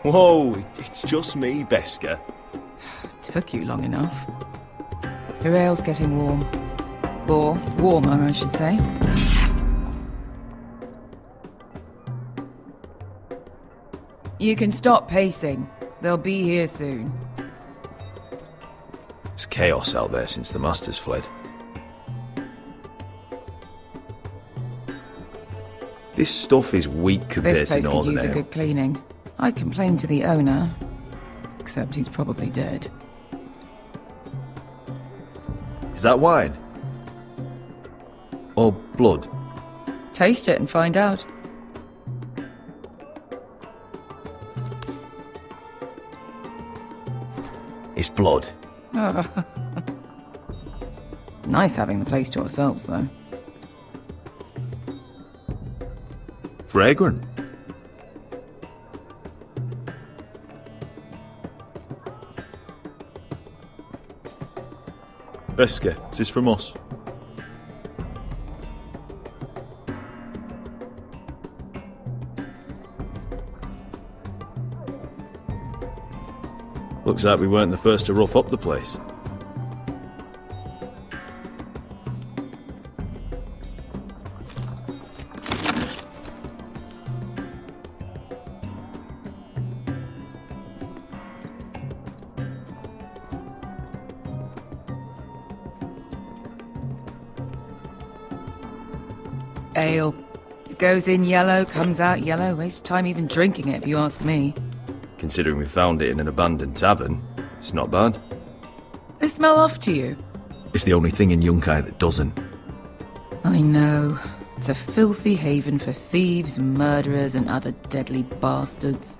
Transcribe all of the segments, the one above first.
Whoa, it's just me, Beska. Took you long enough. Your ale's getting warm. Or warmer, I should say. You can stop pacing. They'll be here soon. It's chaos out there since the Masters fled. This stuff is weak compared to This place could use a Ale. good cleaning. I complained to the owner, except he's probably dead. Is that wine? Or blood? Taste it and find out. It's blood. Nice having the place to ourselves, though. Fragrant. Beska, is this from us? Looks like we weren't the first to rough up the place. Ale. It goes in yellow, comes out yellow. Waste time even drinking it, if you ask me. Considering we found it in an abandoned tavern, it's not bad. They smell off to you. It's the only thing in Yunkai that doesn't. I know. It's a filthy haven for thieves, murderers, and other deadly bastards.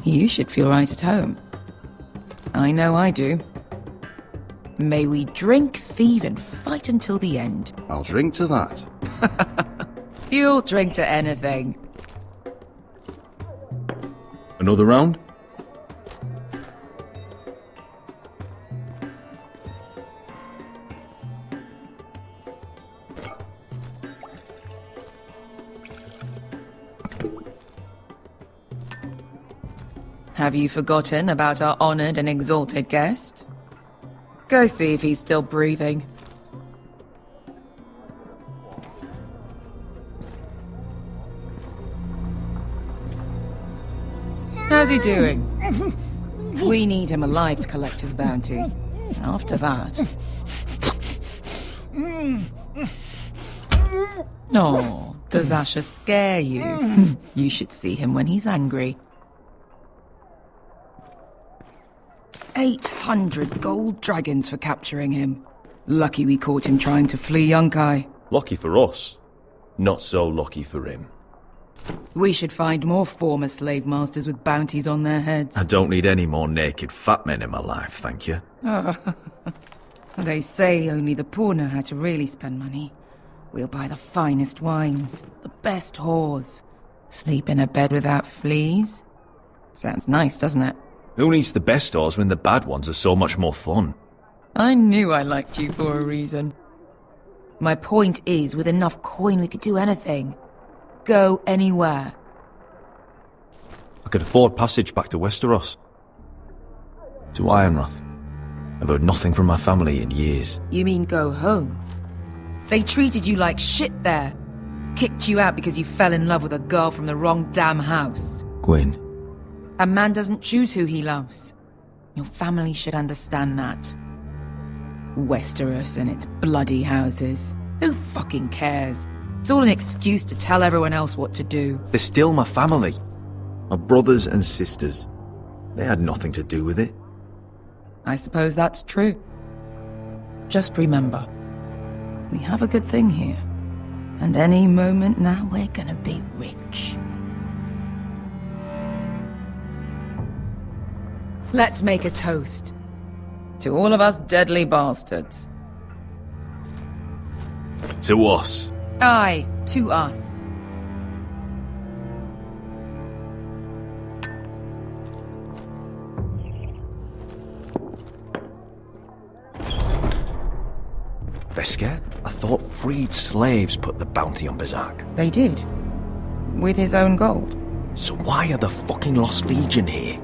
You should feel right at home. I know I do. May we drink, thieve, and fight until the end. I'll drink to that. You'll drink to anything. Another round? Have you forgotten about our honored and exalted guest? Go see if he's still breathing. How's he doing? We need him alive to collect his bounty. After that... Oh, does Asher scare you? You should see him when he's angry. 800 gold dragons for capturing him. Lucky we caught him trying to flee Yunkai. Lucky for us. Not so lucky for him. We should find more former slave masters with bounties on their heads. I don't need any more naked fat men in my life, thank you. They say only the poor know how to really spend money. We'll buy the finest wines, the best whores. Sleep in a bed without fleas. Sounds nice, doesn't it? Who needs the best stores when the bad ones are so much more fun? I knew I liked you for a reason. My point is, with enough coin we could do anything. Go anywhere. I could afford passage back to Westeros. To Ironrath. I've heard nothing from my family in years. You mean go home? They treated you like shit there. Kicked you out because you fell in love with a girl from the wrong damn house. Gwyn. A man doesn't choose who he loves. Your family should understand that. Westeros and its bloody houses. Who fucking cares? It's all an excuse to tell everyone else what to do. They're still my family. My brothers and sisters. They had nothing to do with it. I suppose that's true. Just remember, we have a good thing here. And any moment now we're gonna be rich. Let's make a toast. To all of us deadly bastards. To us. Aye, to us. Beska? I thought freed slaves put the bounty on Berserk. They did. With his own gold. So why are the fucking Lost Legion here?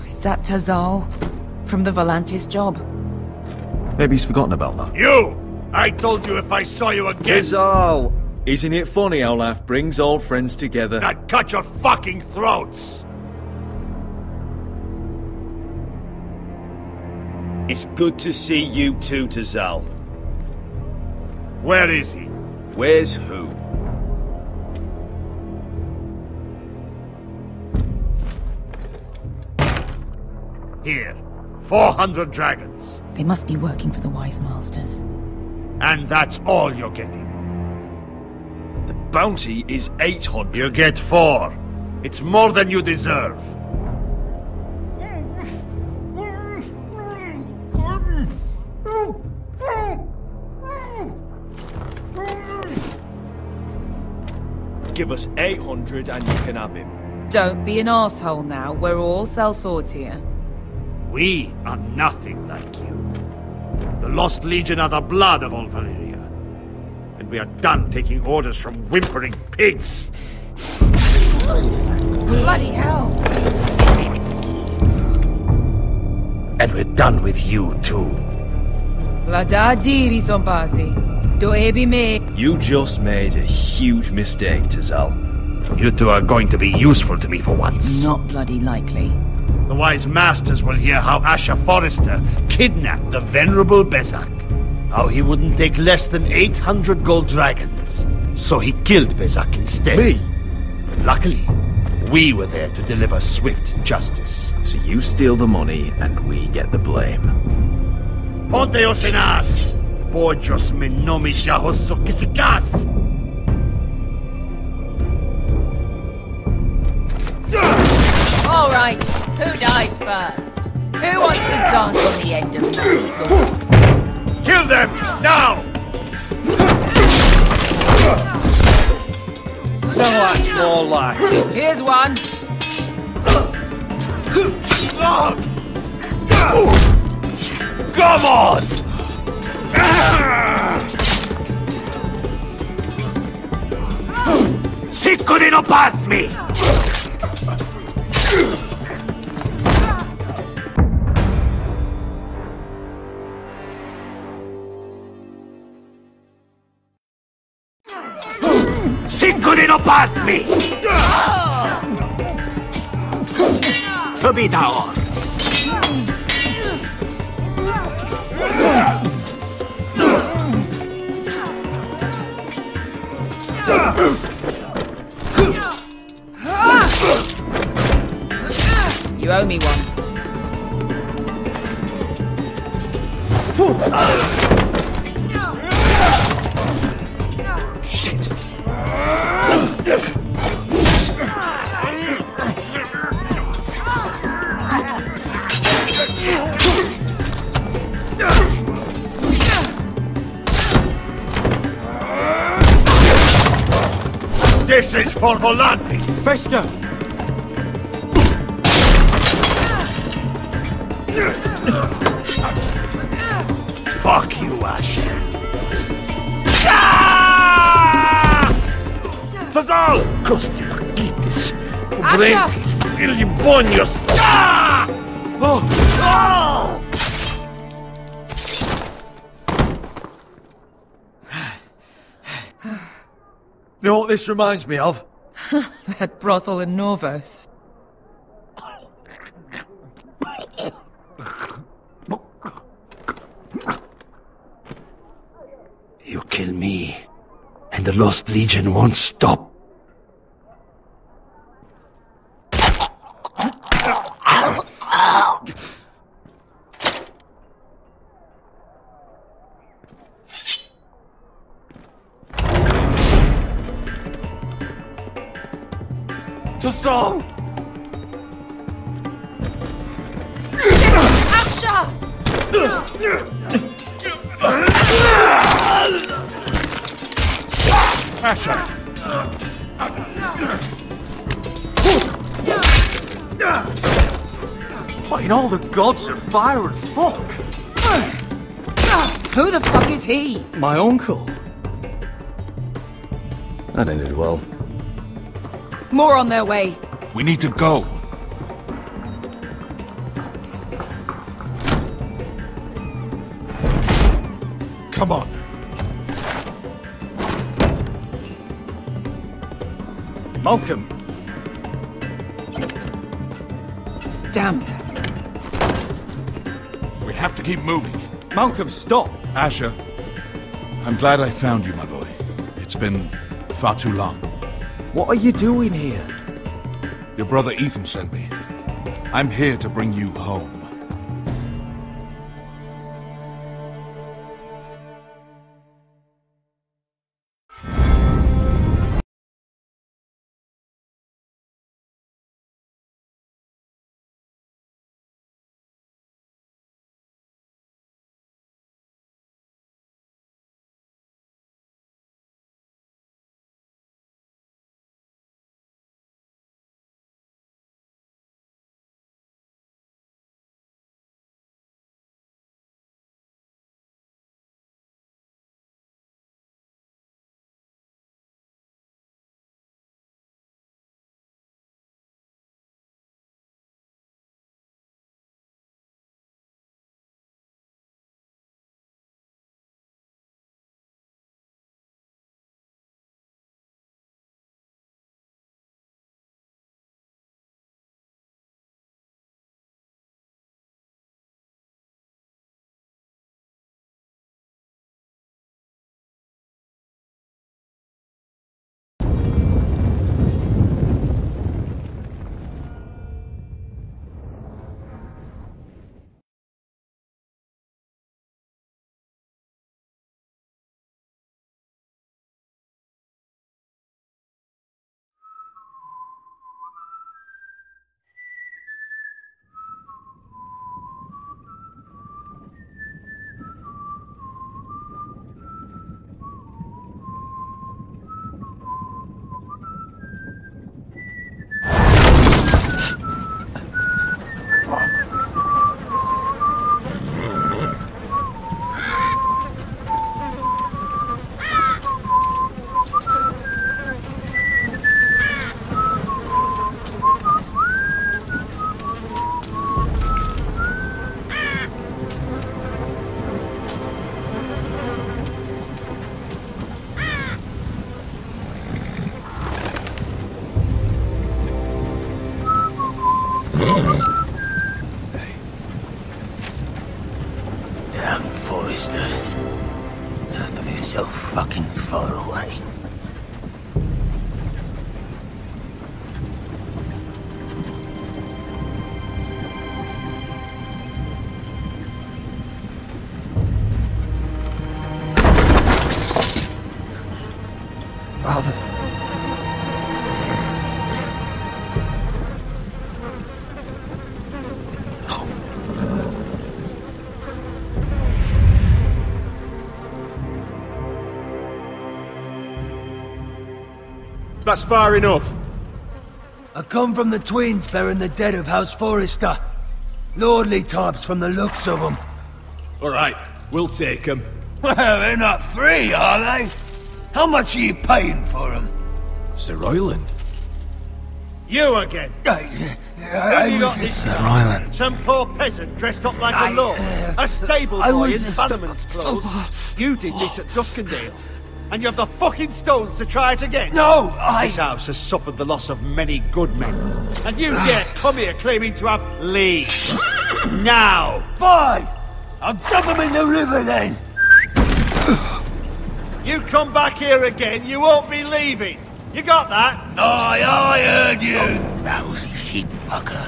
Is that Tazal? From the Volantis job? Maybe he's forgotten about that. You! I told you if I saw you again... Tizal! Isn't it funny how life brings old friends together? I'd cut your fucking throats! It's good to see you too, Tazal. Where is he? Where's who? Here. 400 dragons. They must be working for the Wise Masters. And that's all you're getting. The bounty is 800. You get 4. It's more than you deserve. Give us 800 and you can have him. Don't be an asshole now. We're all sell swords here. We are nothing like you. The Lost Legion are the blood of all Valyria. And we are done taking orders from whimpering pigs. Bloody hell! And we're done with you too. Lada diri sompasi. Do ebi me. You just made a huge mistake, Tazal. You two are going to be useful to me for once. Not bloody likely. The Wise Masters will hear how Asha Forrester kidnapped the venerable Bezak. How he wouldn't take less than 800 gold dragons. So he killed Bezak instead. Me? Luckily, we were there to deliver swift justice. So you steal the money and we get the blame. Ponteos en as! Pojos me nomi jahoso kisikas! All right, who dies first? Who wants to dance on the end of my sword? Kill them! Now! No, that's more like it. Here's one. Come on! Siccone no pasmi! Siccone no pasmi! Kabitaor! You owe me one. Shit! This is for Volantis! Fester! Fuck you, Ash. Tazal! Kosti pakitis. Pobrenkis. Ilibonios. Oh! Oh! You know what this reminds me of? That brothel in Norvos. You kill me, and the Lost Legion won't stop. Tazal! Asha! Asha! What in all the gods of fire and fuck? Who the fuck is he? My uncle. That ended well. More on their way. We need to go. Come on. Malcolm! Damn. We have to keep moving. Malcolm, stop! Asher, I'm glad I found you, my boy. It's been far too long. What are you doing here? Your brother Ethan sent me. I'm here to bring you home. Forresters. That is so fucking far away. Father. That's far enough. I come from the twins bearing the dead of House Forrester. Lordly types from the looks of them. Alright, we'll take them. Well, they're not free, are they? How much are you paying for them? Sir Royland. You again? I you was... got this Sir time? Royland. Some poor peasant dressed up like a lord. A stable I boy was- in Bannerman's clothes. You did this at Duskendale. And you have the fucking stones to try it again? No, This house has suffered the loss of many good men. And you dare come here claiming to have liege. Now! Fine! I'll dump them in the river then! You come back here again, you won't be leaving. You got that? Aye, I heard you! Lousy sheep fucker.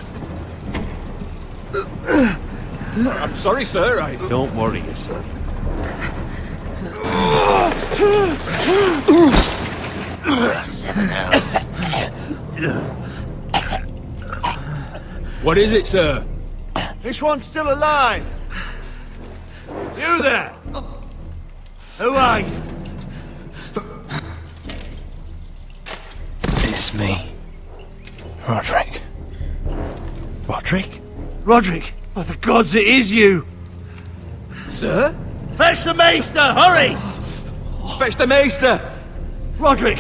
I'm sorry, sir. Don't worry yourself. Seven hours. What is it, sir? This one's still alive. You there? Who are you? It's me. Roderick. Roderick? Roderick? Oh, the gods, it is you! Sir? Fetch the maester, hurry! Fetch the maester! Roderick!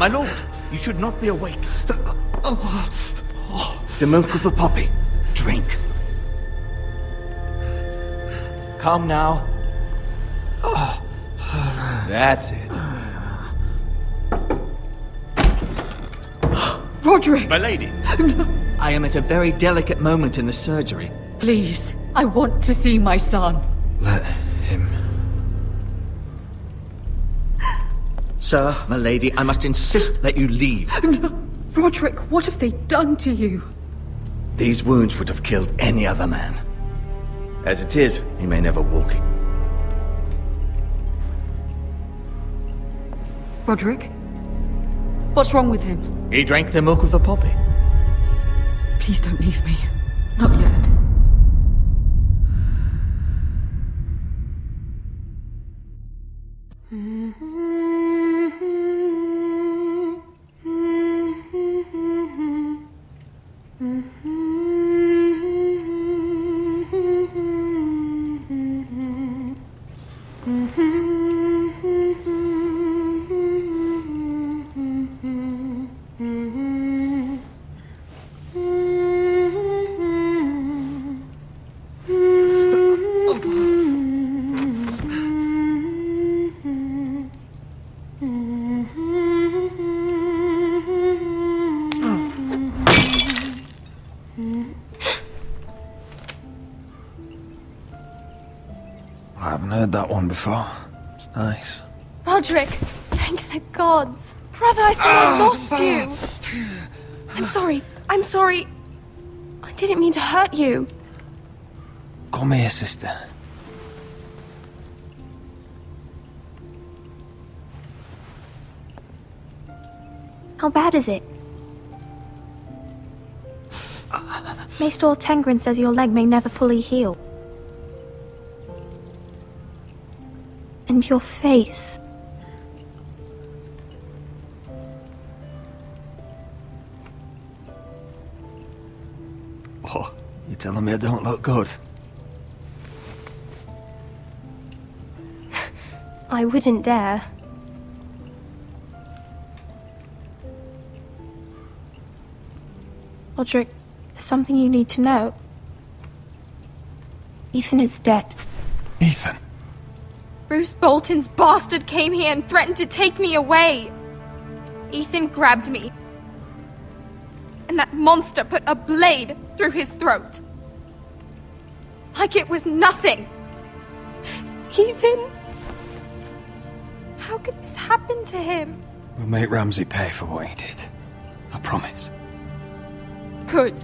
My lord, you should not be awake. The milk of the poppy. Drink. Calm now. That's it. Roderick! My lady. No. I am at a very delicate moment in the surgery. Please, I want to see my son. Let him... Sir, my lady, I must insist that you leave. No. Roderick, what have they done to you? These wounds would have killed any other man. As it is, he may never walk. Roderick? What's wrong with him? He drank the milk of the poppy. Please don't leave me. Not yet. I haven't heard that one before. It's nice. Roderick, thank the gods. Brother, I thought I lost you. I'm sorry. I didn't mean to hurt you. Come here, sister. How bad is it? Maester Tengrin says your leg may never fully heal. And your face. What? You telling me I don't look good? I wouldn't dare. Roderick, there's something you need to know. Ethan is dead. Ethan? Bruce Bolton's bastard came here and threatened to take me away. Ethan grabbed me. And that monster put a blade through his throat. Like it was nothing. Ethan... How could this happen to him? We'll make Ramsay pay for what he did. I promise. Good.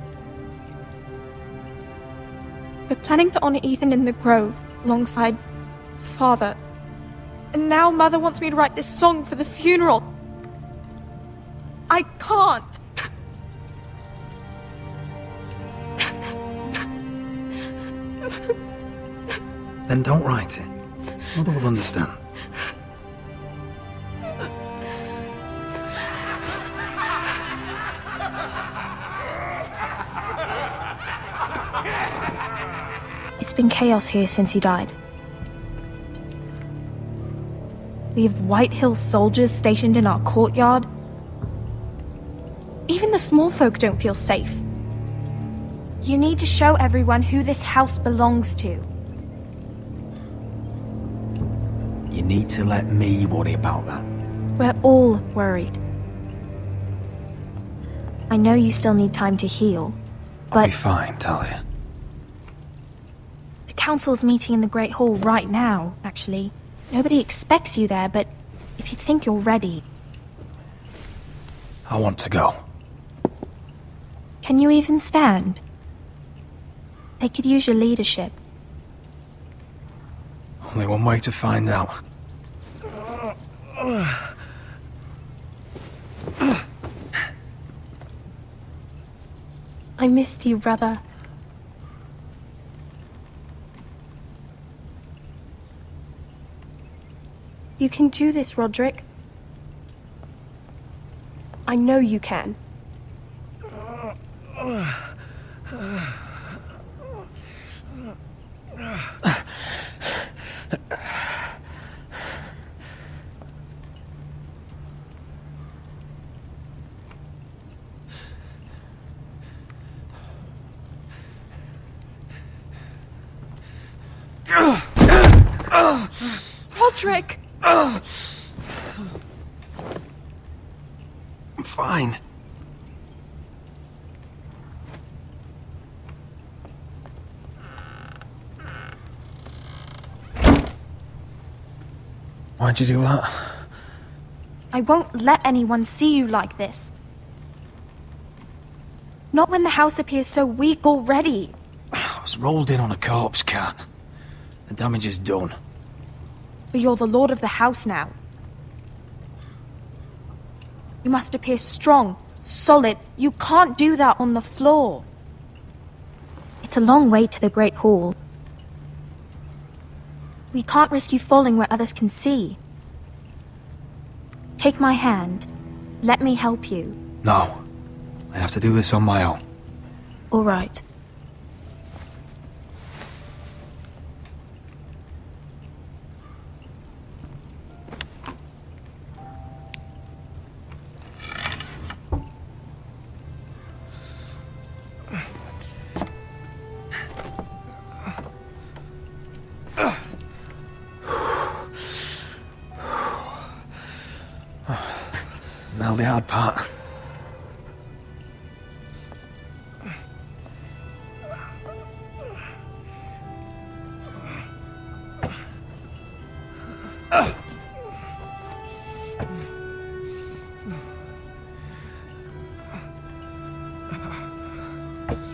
We're planning to honor Ethan in the Grove, alongside Father. And now Mother wants me to write this song for the funeral. I can't. Then don't write it. Mother will understand. It's been chaos here since he died. We have Whitehill soldiers stationed in our courtyard. Even the small folk don't feel safe. You need to show everyone who this house belongs to. You need to let me worry about that. We're all worried. I know you still need time to heal, but... I'll be fine, Talia. The council's meeting in the Great Hall right now, actually. Nobody expects you there, but if you think you're ready... I want to go. Can you even stand? They could use your leadership. Only one way to find out. I missed you, brother. You can do this, Roderick. I know you can. Patrick! I'm fine. Why'd you do that? I won't let anyone see you like this. Not when the house appears so weak already. I was rolled in on a corpse cart. The damage is done. But you're the lord of the house now. You must appear strong, solid. You can't do that on the floor. It's a long way to the Great Hall. We can't risk you falling where others can see. Take my hand. Let me help you. No. I have to do this on my own. All right. Now the hard part.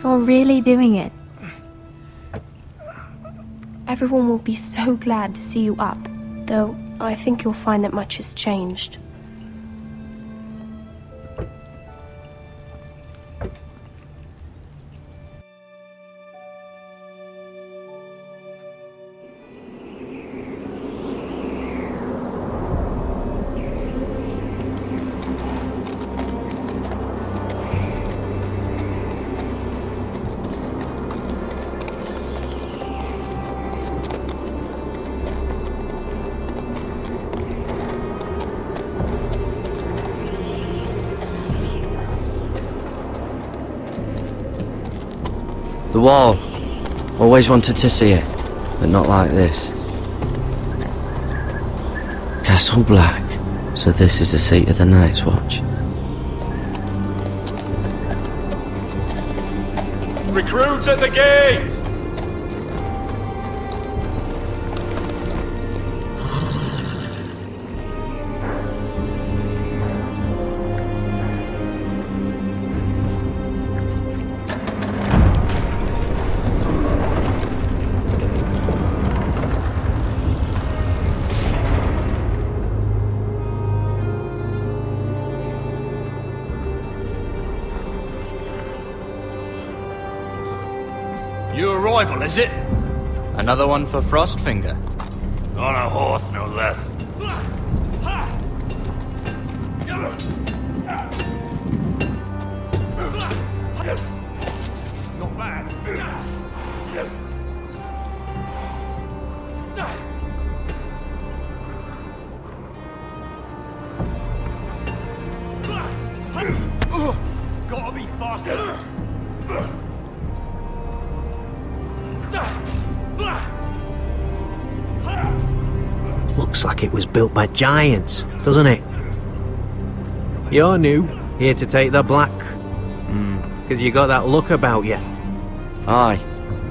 You're really doing it. Everyone will be so glad to see you up. Though, I think you'll find that much has changed. The wall. Always wanted to see it, but not like this. Castle Black. So this is the seat of the Night's Watch. Recruits at the gate! New arrival, is it? Another one for Frostfinger. On a horse, no less. Not bad. Gotta be faster. Looks like it was built by giants, doesn't it? You're new, here to take the black. Because you got that look about you. Aye,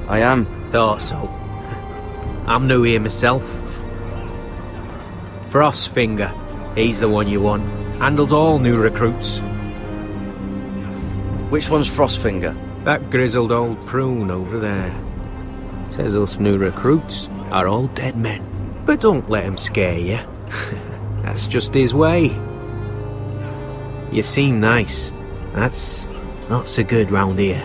I am. Thought so. I'm new here myself. Frostfinger, he's the one you want. Handles all new recruits. Which one's Frostfinger? That grizzled old prune over there. Says us new recruits are all dead men. But don't let him scare you. That's just his way. You seem nice. That's not so good round here.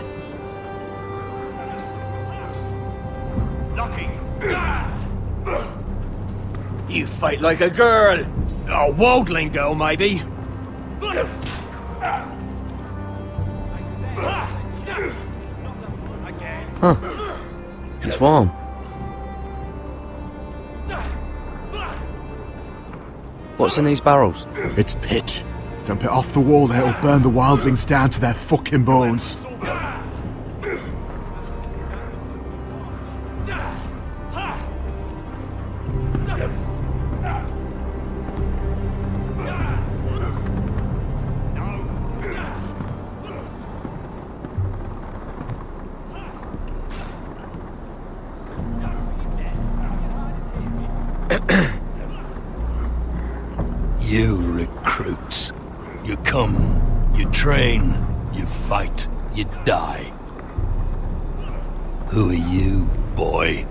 Lucky. You fight like a girl. A wildling girl, maybe. Huh. It's warm. What's in these barrels? It's pitch. Dump it off the wall there, it'll burn the wildlings down to their fucking bones. You recruits. You come, you train, you fight, you die. Who are you, boy?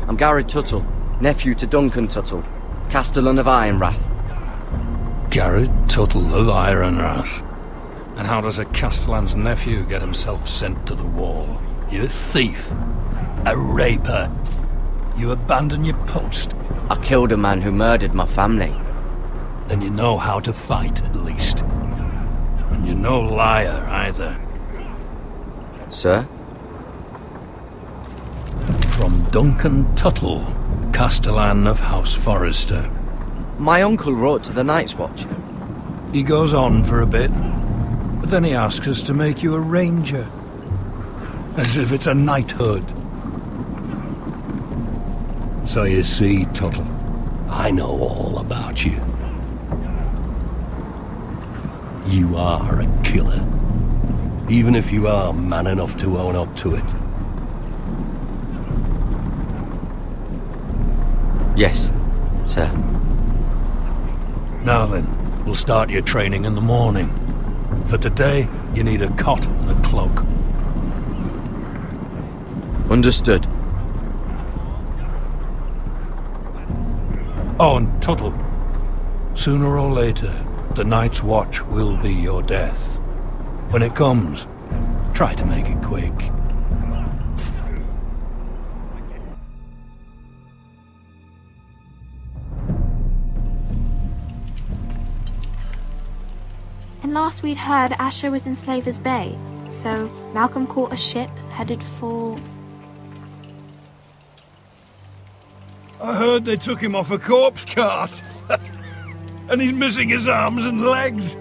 I'm Gared Tuttle, nephew to Duncan Tuttle, Castellan of Ironrath. Gared Tuttle of Ironrath. And how does a Castellan's nephew get himself sent to the wall? You thief. A raper. You abandon your post. I killed a man who murdered my family. Then you know how to fight, at least. And you're no liar, either. Sir? From Duncan Tuttle, Castellan of House Forrester. My uncle wrote to the Night's Watch. He goes on for a bit, but then he asks us to make you a ranger. As if it's a knighthood. So you see, Tuttle, I know all about you. You are a killer. Even if you are man enough to own up to it. Yes, sir. Now then, we'll start your training in the morning. For today, you need a cot and a cloak. Understood. Oh, and Tuttle, sooner or later, the Night's Watch will be your death. When it comes, try to make it quick. And last we'd heard, Asher was in Slaver's Bay, so Malcolm caught a ship headed for... I heard they took him off a corpse cart. And he's missing his arms and legs.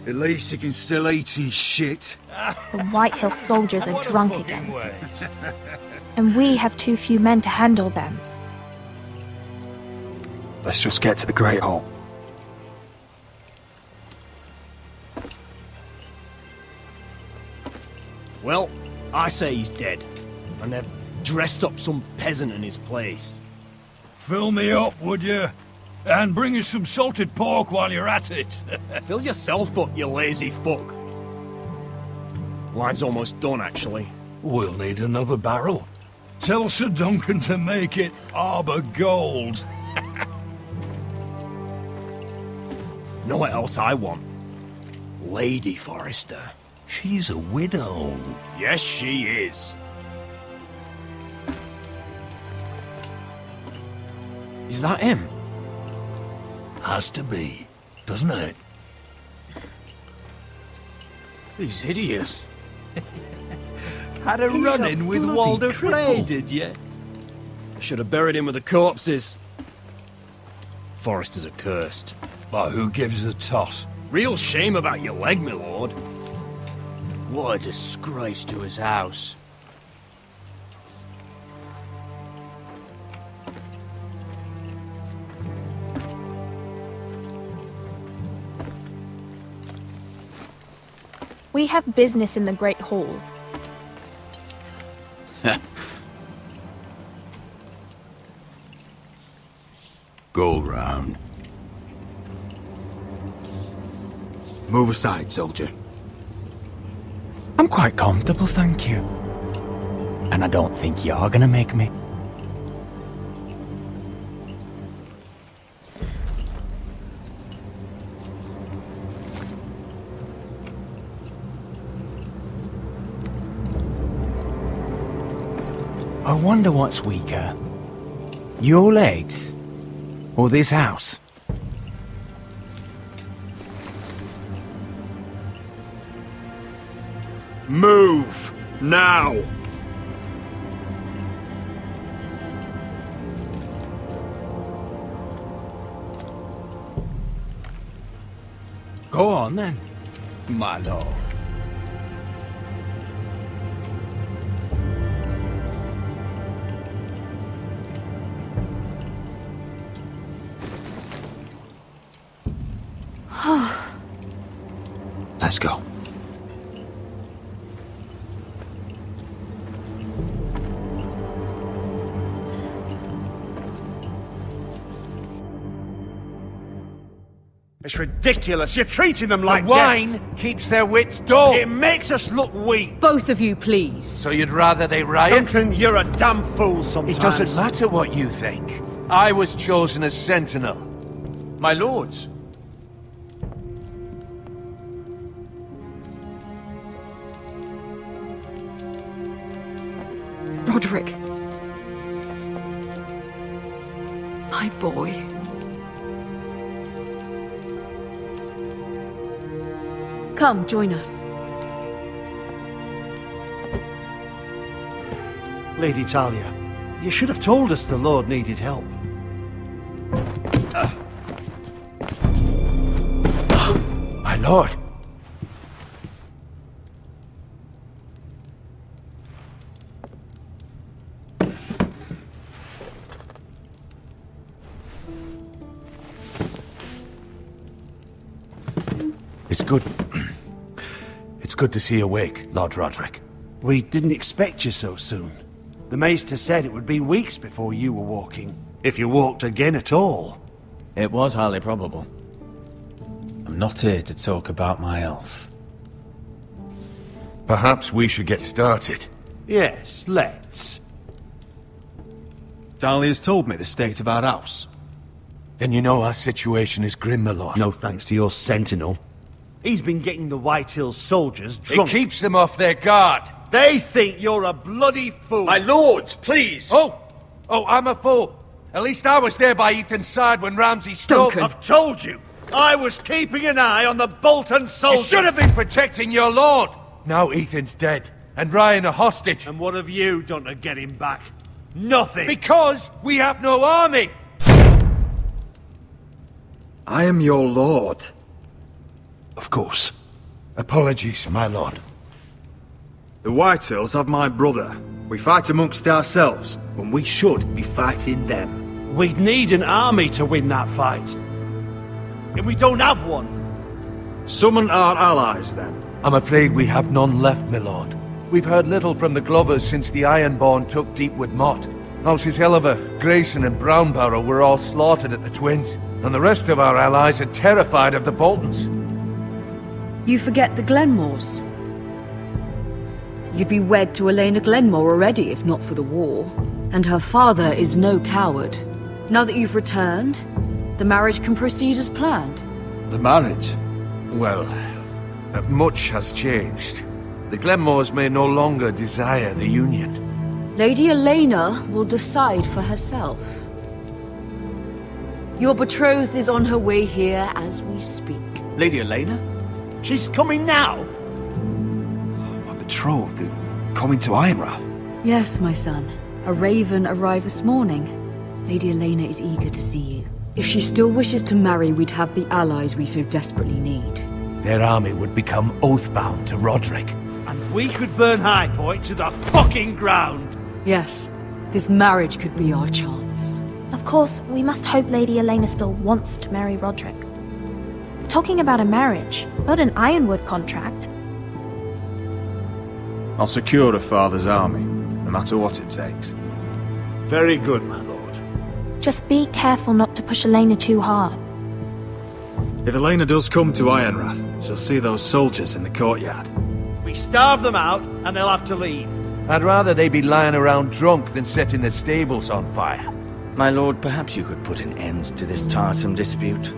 At least he can still eat his shit. The Whitehill soldiers are drunk again. And we have too few men to handle them. Let's just get to the Great Hall. Well, I say he's dead. And they've dressed up some peasant in his place. Fill me up, would you? And bring us some salted pork while you're at it. Fill yourself up, you lazy fuck. Line's almost done, actually. We'll need another barrel. Tell Sir Duncan to make it Arbor Gold. Know what else I want? Lady Forrester. She's a widow. Yes, she is. Is that him? Has to be, doesn't it? He's hideous. Had a run-in with Walder Frey, did you? I should have buried him with the corpses. Forresters are cursed. But who gives a toss? Real shame about your leg, my lord. What a disgrace to his house. We have business in the Great Hall. Go round. Move aside, soldier. I'm quite comfortable, thank you. And I don't think you're gonna make me. I wonder what's weaker. Your legs? Or this house? Move! Now! Go on then, my lord. Let's go. It's ridiculous. You're treating them like the wine guests. keeps their wits dull. It makes us look weak. Both of you, please. So you'd rather they riot? Duncan, you're a damn fool sometimes. It doesn't matter what you think. I was chosen as sentinel. My lords. Roderick. My boy. Come, join us. Lady Talia, you should have told us the Lord needed help. My lord. It's good. It's good to see you awake, Lord Roderick. We didn't expect you so soon. The Maester said it would be weeks before you were walking, if you walked again at all. It was highly probable. I'm not here to talk about my elf. Perhaps we should get started. Yes, let's. Dahlia's told me the state of our house. Then you know our situation is grim, my lord. No thanks to your sentinel. He's been getting the Whitehill soldiers drunk. It keeps them off their guard. They think you're a bloody fool. My lords, please! Oh, I'm a fool. At least I was there by Ethan's side when Ramsay stole... I've told you! I was keeping an eye on the Bolton soldiers! You should have been protecting your lord! Now Ethan's dead, and Ryan a hostage. And what have you done to get him back? Nothing! Because we have no army! I am your lord. Of course. Apologies, my lord. The Whitehills have my brother. We fight amongst ourselves, when we should be fighting them. We'd need an army to win that fight. And we don't have one. Summon our allies, then. I'm afraid we have none left, my lord. We've heard little from the Glovers since the Ironborn took Deepwood Motte. Houses Helliver, Grayson and Brownbarrow were all slaughtered at the Twins, and the rest of our allies are terrified of the Boltons. You forget the Glenmores. You'd be wed to Elena Glenmore already if not for the war. And her father is no coward. Now that you've returned, the marriage can proceed as planned. The marriage? Well, much has changed. The Glenmores may no longer desire the union. Lady Elena will decide for herself. Your betrothed is on her way here as we speak. Lady Elena? She's coming now! My betrothed is coming to Ironrath. Yes, my son. A raven arrived this morning. Lady Elena is eager to see you. If she still wishes to marry, we'd have the allies we so desperately need. Their army would become oath-bound to Roderick. And we could burn High Point to the fucking ground! Yes, this marriage could be our chance. Of course, we must hope Lady Elena still wants to marry Roderick. Talking about a marriage, not an Ironwood contract. I'll secure her father's army, no matter what it takes. Very good, my lord. Just be careful not to push Elena too hard. If Elena does come to Ironrath, she'll see those soldiers in the courtyard. We starve them out, and they'll have to leave. I'd rather they be lying around drunk than setting the stables on fire. My lord, perhaps you could put an end to this tiresome dispute.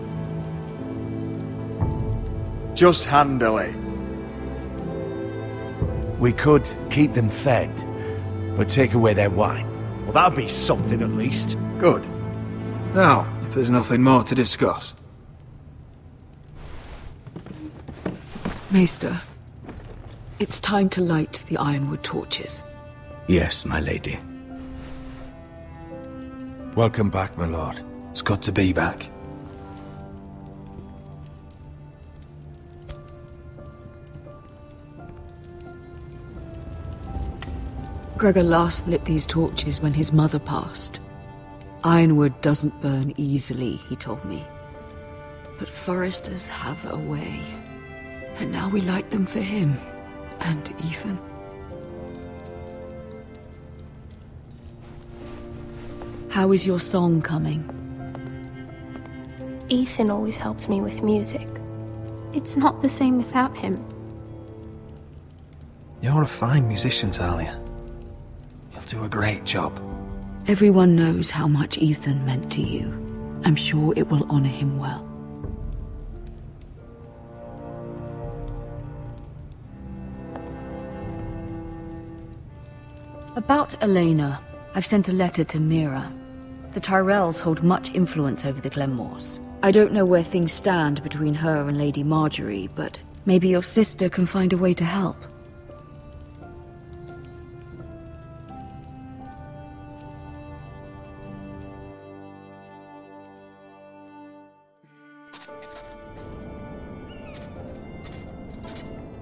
Just handily. We could keep them fed, but take away their wine. Well, that'd be something at least. Good. Now, if there's nothing more to discuss. Maester, it's time to light the Ironwood torches. Yes, my lady. Welcome back, my lord. It's good to be back. Gregor last lit these torches when his mother passed. Ironwood doesn't burn easily, he told me. But Forresters have a way. And now we light them for him. And Ethan. How is your song coming? Ethan always helped me with music. It's not the same without him. You're a fine musician, Talia. You'll do a great job. Everyone knows how much Ethan meant to you. I'm sure it will honor him well. About Elena, I've sent a letter to Mira. The Tyrells hold much influence over the Glenmores. I don't know where things stand between her and Lady Margaery, but maybe your sister can find a way to help.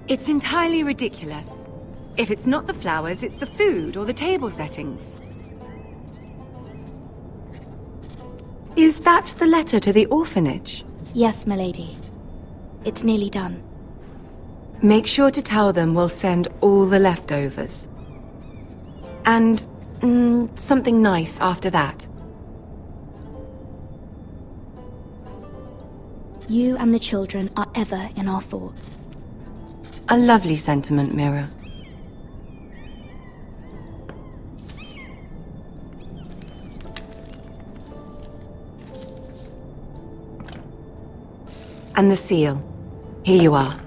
It's entirely ridiculous. If it's not the flowers, it's the food or the table settings. Is that the letter to the orphanage? Yes, milady. It's nearly done. Make sure to tell them we'll send all the leftovers. And, something nice after that. You and the children are ever in our thoughts. A lovely sentiment, Mira. And the seal. Here you are.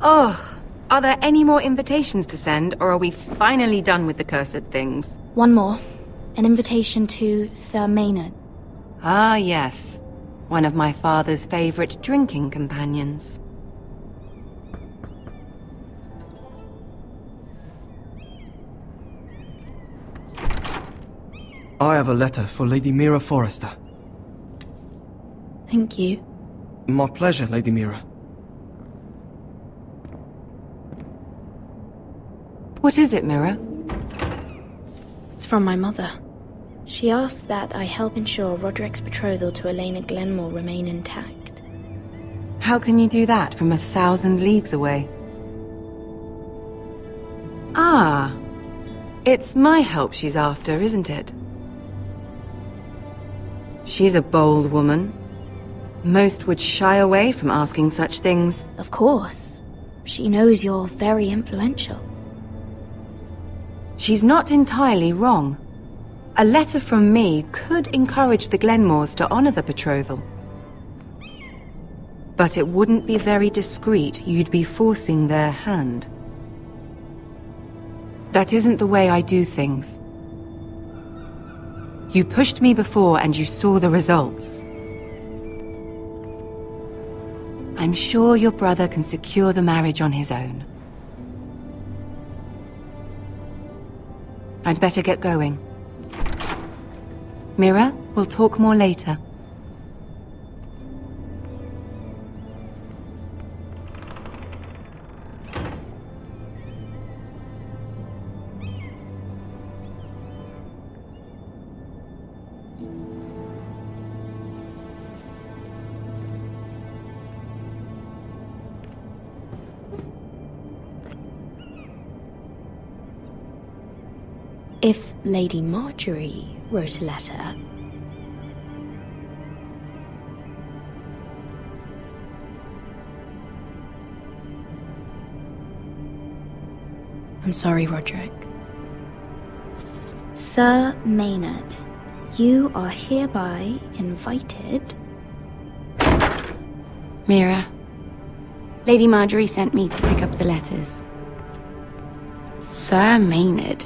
Oh, are there any more invitations to send, or are we finally done with the cursed things? One more. An invitation to Sir Maynard. Ah, yes. One of my father's favorite drinking companions. I have a letter for Lady Mira Forrester. Thank you. My pleasure, Lady Mira. What is it, Mira? It's from my mother. She asks that I help ensure Roderick's betrothal to Elena Glenmore remain intact. How can you do that from 1,000 leagues away? Ah, it's my help she's after, isn't it? She's a bold woman. Most would shy away from asking such things. Of course. She knows you're very influential. She's not entirely wrong. A letter from me could encourage the Glenmores to honor the betrothal. But it wouldn't be very discreet. You'd be forcing their hand. That isn't the way I do things. You pushed me before and you saw the results. I'm sure your brother can secure the marriage on his own. I'd better get going. Mira, we'll talk more later. If Lady Margaery wrote a letter... I'm sorry, Roderick. Sir Maynard, you are hereby invited... Mira, Lady Margaery sent me to pick up the letters. Sir Maynard.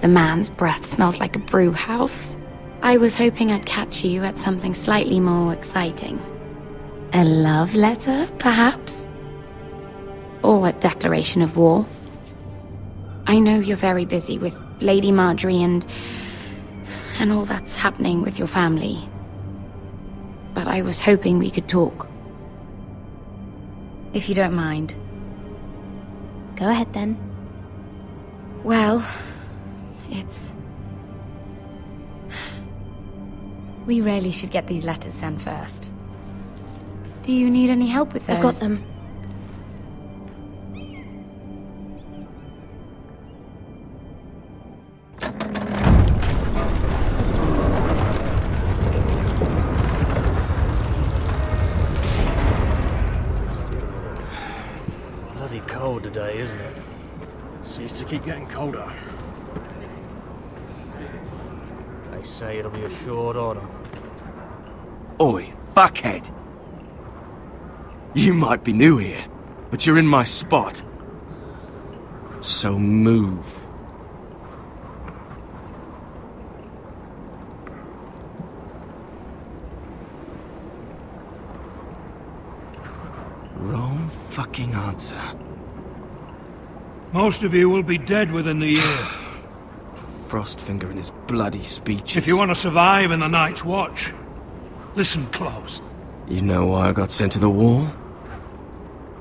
The man's breath smells like a brew house. I was hoping I'd catch you at something slightly more exciting. A love letter, perhaps? Or a declaration of war? I know you're very busy with Lady Margaery and all that's happening with your family. But I was hoping we could talk. If you don't mind. Go ahead then. Well... We really should get these letters sent first. Do you need any help with those? I've got them. cold today, isn't it? Seems to keep getting colder. They say it'll be a short autumn. Oi, fuckhead! You might be new here, but you're in my spot. So move. Wrong fucking answer. Most of you will be dead within the year. Frostfinger and his bloody speeches. If you want to survive in the Night's Watch, listen close. You know why I got sent to the wall?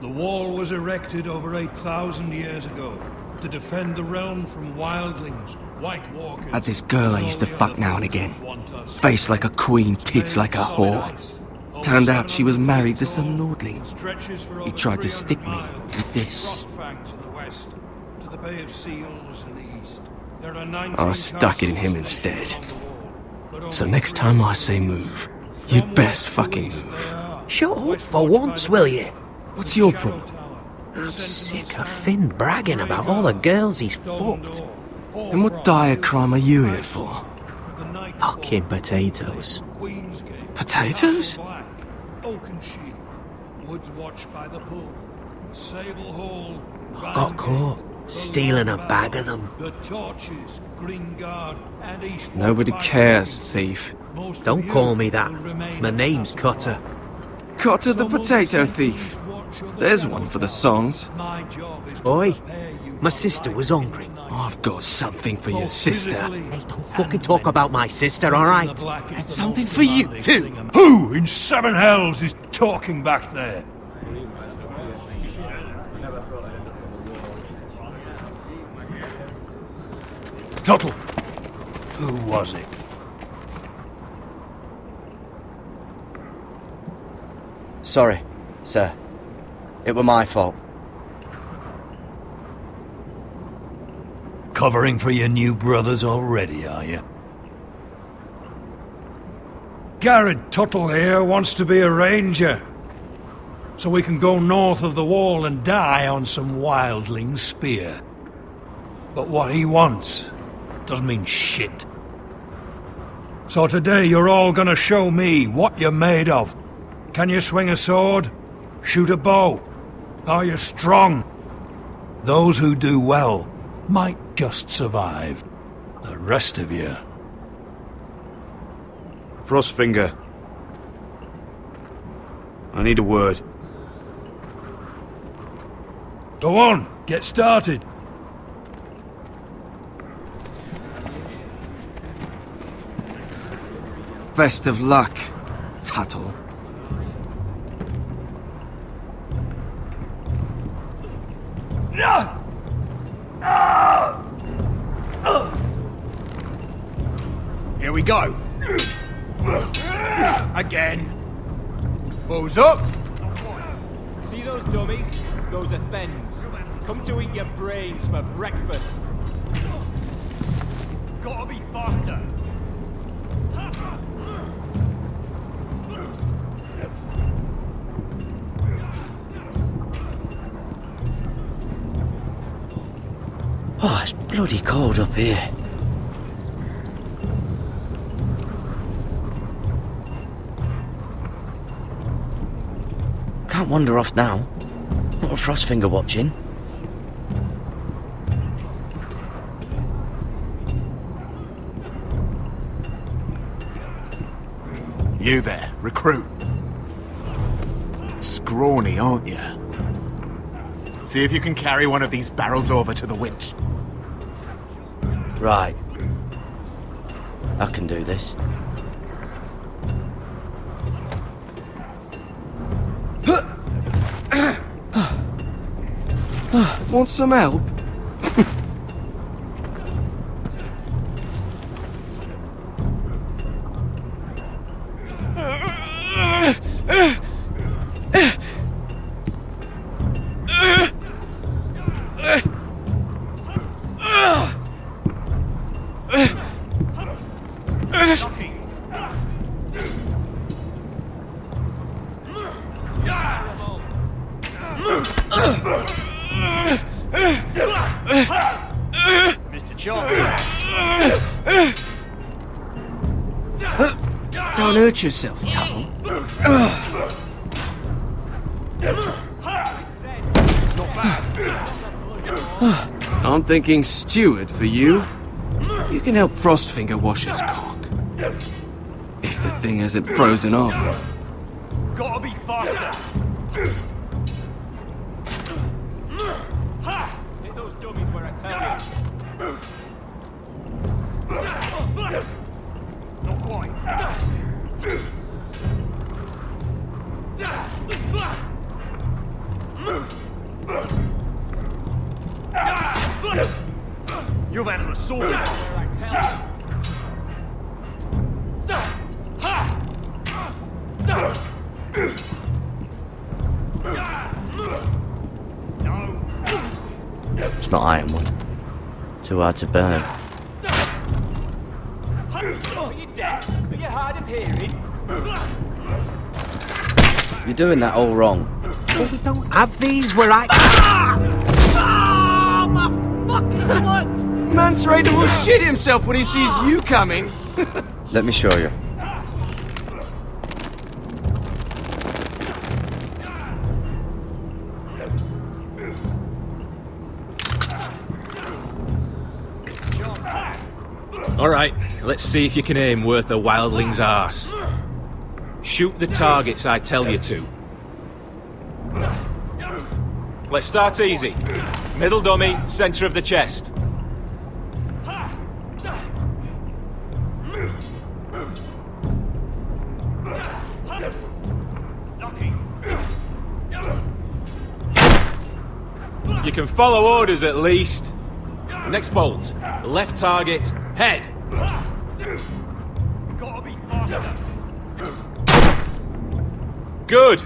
The wall was erected over 8,000 years ago to defend the realm from wildlings, White Walkers... Had this girl I used to fuck now and again. Face like a queen, tits like a whore. Turned out she was married to some lordling. He tried to stick me with this. I stuck it in him instead. So next time I say move, you'd best fucking move. Shut up for once, will you? What's your problem? I'm sick of Finn bragging about all the girls he's fucked. And what dire crime are you here for? Fucking potatoes. Potatoes? Got caught stealing a bag of them. Nobody cares, thief. Don't call me that. My name's Cutter. Cutter the potato thief. There's one for the songs. Oi, my sister was hungry. I've got something for your sister. Hey, don't fucking talk about my sister, alright? And something for you, too. Who in seven hells is talking back there? Tuttle, who was it? Sorry, sir. It were my fault. Covering for your new brothers already, are you? Gared Tuttle here wants to be a ranger. So we can go north of the wall and die on some wildling spear. But what he wants doesn't mean shit. So today you're all gonna show me what you're made of. Can you swing a sword? Shoot a bow? Are you strong? Those who do well might just survive. The rest of you... Frostfinger. I need a word. Go on, get started. Best of luck, Tuttle. Here we go. Again. Balls up. See those dummies? Those are Thens. Come to eat your brains for breakfast. Gotta be faster. Oh, it's bloody cold up here. Can't wander off now. Not a Frostfinger watching. You there, recruit. Scrawny, aren't you? See if you can carry one of these barrels over to the winch. Right. I can do this. Want some help? Don't hurt yourself, Tuttle. I'm thinking steward for you. You can help Frostfinger wash his cock. If the thing hasn't frozen off. Gotta be faster. Hit those dummies where I tell you. Not quite. You've handled a sword where I tell you. It's not ironwood. Too hard to burn. Are you deaf? Are you hard of hearing? You're doing that all wrong. Well, we don't have these where I... Oh, my fucking what? Mance Raider will shit himself when he sees you coming. Let me show you. Alright, let's see if you can aim worth a wildling's arse. Shoot the targets I tell you to. Let's start easy. Middle dummy, centre of the chest. You can follow orders at least. Next bolt. Left target, head. Gotta be faster. Good.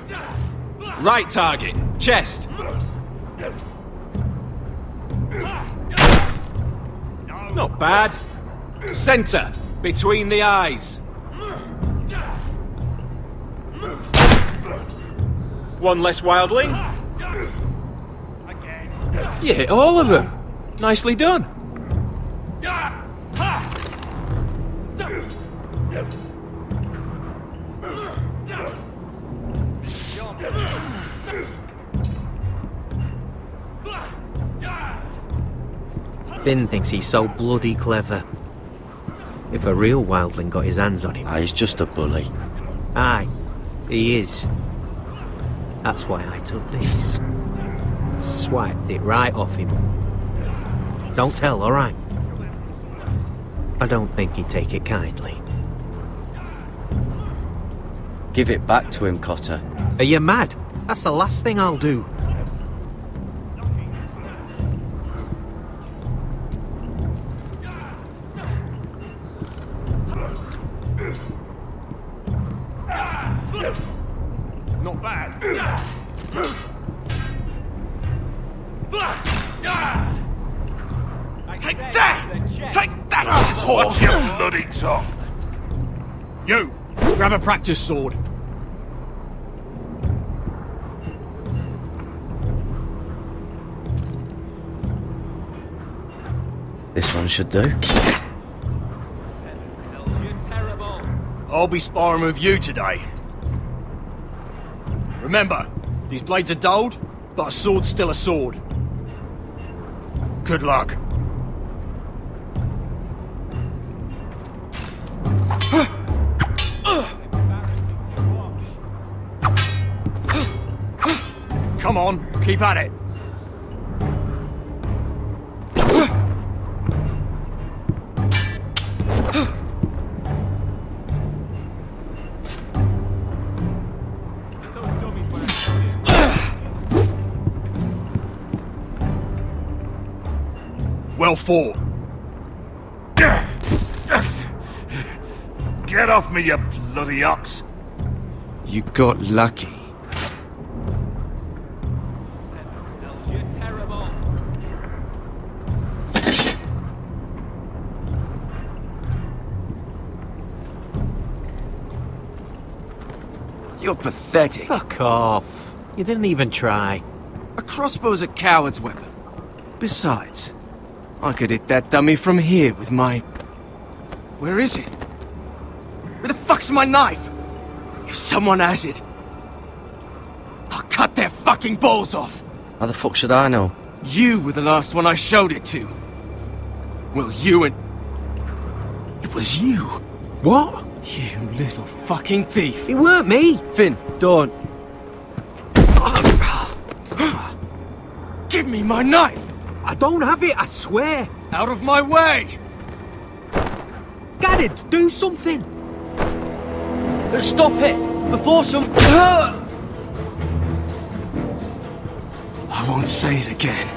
Right target, chest. Not bad. Centre, between the eyes. One less wildling. You hit all of them. Nicely done. Finn thinks he's so bloody clever. If a real wildling got his hands on him... He's just a bully. Aye, he is. That's why I took this. Swiped it right off him. Don't tell, alright? I don't think he'd take it kindly. Give it back to him, Cotter. Are you mad? That's the last thing I'll do. Not bad. Take that! Take that! Hold your bloody tongue! You! Grab a practice sword. This one should do. I'll be sparring with you today. Remember, these blades are dulled, but a sword's still a sword. Good luck. Come on, keep at it. Well fought. Get off me, you bloody ox! You got lucky. You're pathetic. Fuck off. You didn't even try. A crossbow's a coward's weapon. Besides, I could hit that dummy from here with my... Where is it? Where the fuck's my knife? If someone has it, I'll cut their fucking balls off! How the fuck should I know? You were the last one I showed it to. Well, you and... It was you. What? You little fucking thief. It weren't me. Finn, don't. Give me my knife! I don't have it, I swear. Out of my way! Gared, do something. Stop it! Before some... I won't say it again.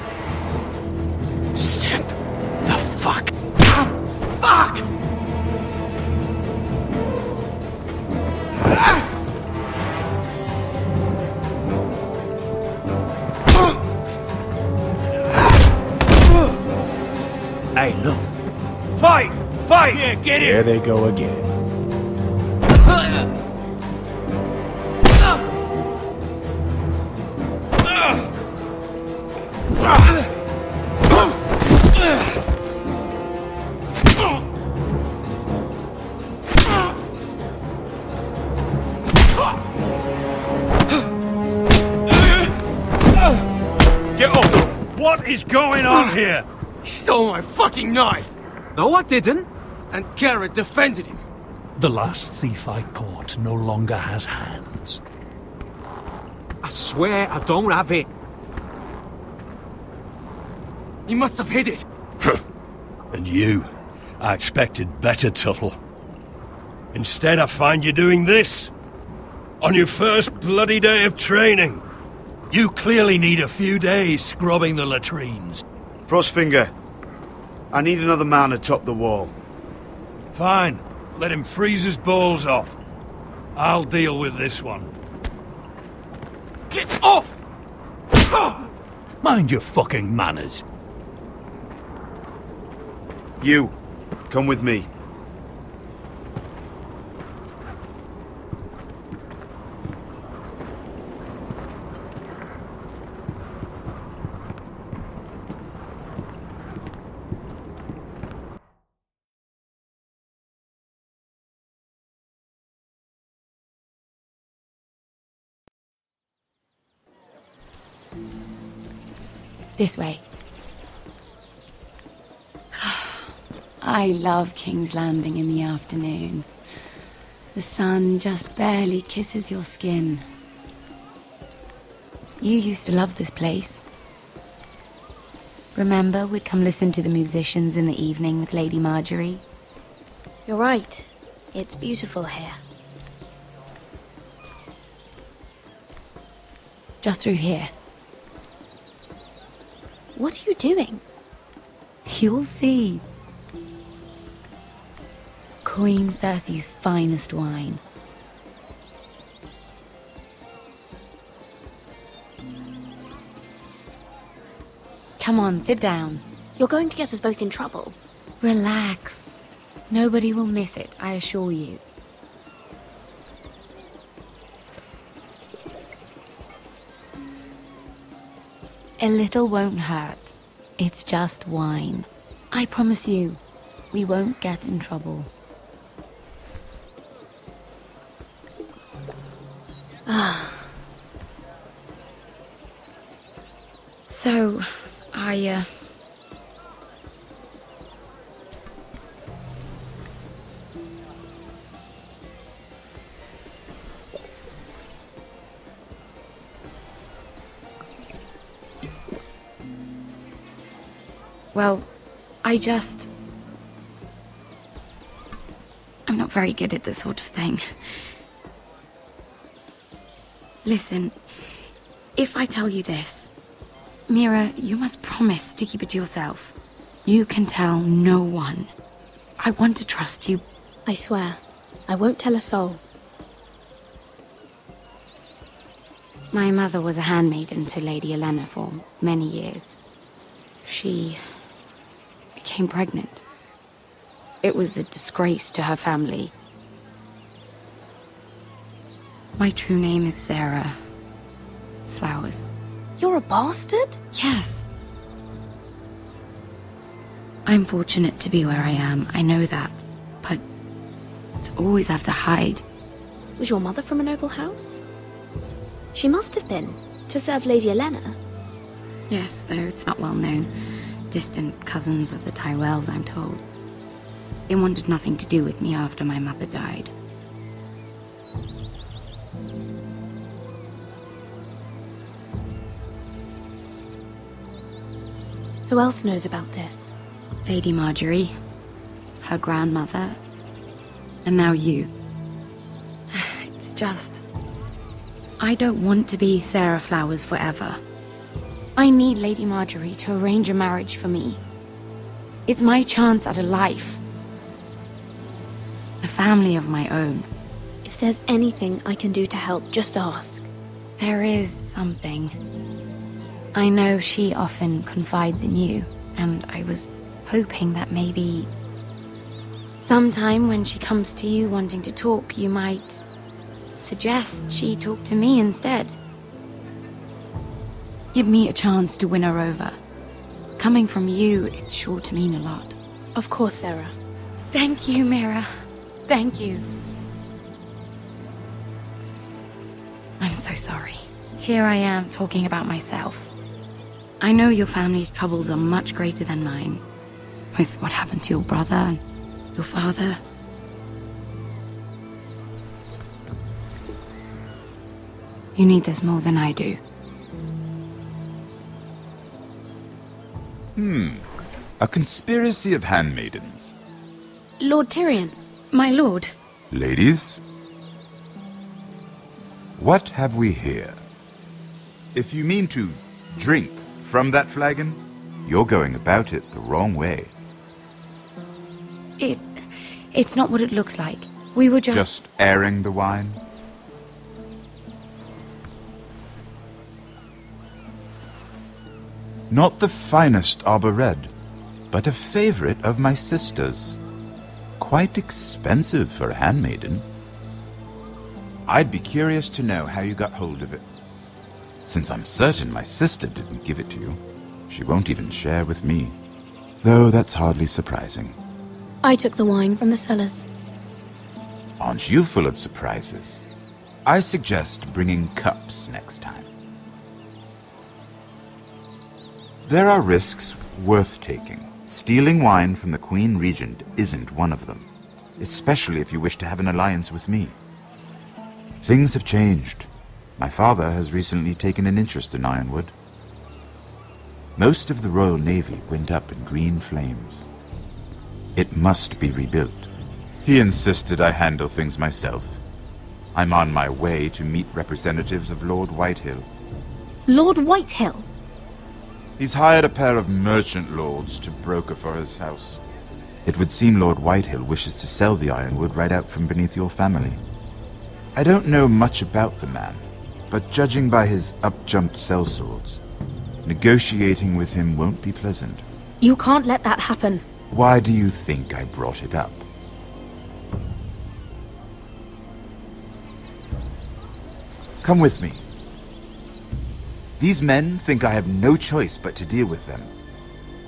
Step the fuck up! Fuck! Hey, look. Fight! Fight! Yeah, get Here it! they go again. Get up! What is going on here? He stole my fucking knife! No, I didn't. And Gared defended him. The last thief I caught no longer has hands. I swear I don't have it. He must have hid it. And you? I expected better, Tuttle. Instead, I find you doing this. On your first bloody day of training. You clearly need a few days scrubbing the latrines. Frostfinger, I need another man atop the wall. Fine. Let him freeze his balls off. I'll deal with this one. Get off! Mind your fucking manners. You, come with me. This way. I love King's Landing in the afternoon. The sun just barely kisses your skin. You used to love this place. Remember, we'd come listen to the musicians in the evening with Lady Margaery? You're right. It's beautiful here. Just through here. What are you doing? You'll see. Queen Cersei's finest wine. Come on, sit down. You're going to get us both in trouble. Relax. Nobody will miss it, I assure you. A little won't hurt. It's just wine. I promise you, we won't get in trouble. Ah. So, Well, I'm not very good at this sort of thing. Listen, if I tell you this, Mira, you must promise to keep it to yourself. You can tell no one. I want to trust you. I swear, I won't tell a soul. My mother was a handmaiden to Lady Olenna for many years. She became pregnant. It was a disgrace to her family. My true name is Sarah Flowers. You're a bastard? Yes. I'm fortunate to be where I am, I know that. But to always have to hide. Was your mother from a noble house? She must have been, to serve Lady Olenna. Yes, though it's not well known. Distant cousins of the Tyrells, I'm told. They wanted nothing to do with me after my mother died. Who else knows about this? Lady Margaery, her grandmother, and now you. It's just... I don't want to be Sarah Flowers forever. I need Lady Margaery to arrange a marriage for me. It's my chance at a life. A family of my own. If there's anything I can do to help, just ask. There is something. I know she often confides in you, and I was hoping that maybe... sometime when she comes to you wanting to talk, you might suggest she talk to me instead. Give me a chance to win her over. Coming from you, it's sure to mean a lot. Of course, Sarah. Thank you, Mira. Thank you. I'm so sorry. Here I am talking about myself. I know your family's troubles are much greater than mine. With what happened to your brother and your father. You need this more than I do. A conspiracy of handmaidens. Lord Tyrion. My lord. Ladies, what have we here? If you mean to drink from that flagon, you're going about it the wrong way. It's not what it looks like. We were Just airing the wine? Not the finest arbor red, but a favorite of my sister's. Quite expensive for a handmaiden. I'd be curious to know how you got hold of it. Since I'm certain my sister didn't give it to you, she won't even share with me. Though that's hardly surprising. I took the wine from the cellars. Aren't you full of surprises? I suggest bringing cups next time. There are risks worth taking. Stealing wine from the Queen Regent isn't one of them, especially if you wish to have an alliance with me. Things have changed. My father has recently taken an interest in Ironwood. Most of the Royal Navy went up in green flames. It must be rebuilt. He insisted I handle things myself. I'm on my way to meet representatives of Lord Whitehill. Lord Whitehill? He's hired a pair of merchant lords to broker for his house. It would seem Lord Whitehill wishes to sell the Ironwood right out from beneath your family. I don't know much about the man, but judging by his up-jumped sellswords, negotiating with him won't be pleasant. You can't let that happen. Why do you think I brought it up? Come with me. These men think I have no choice but to deal with them.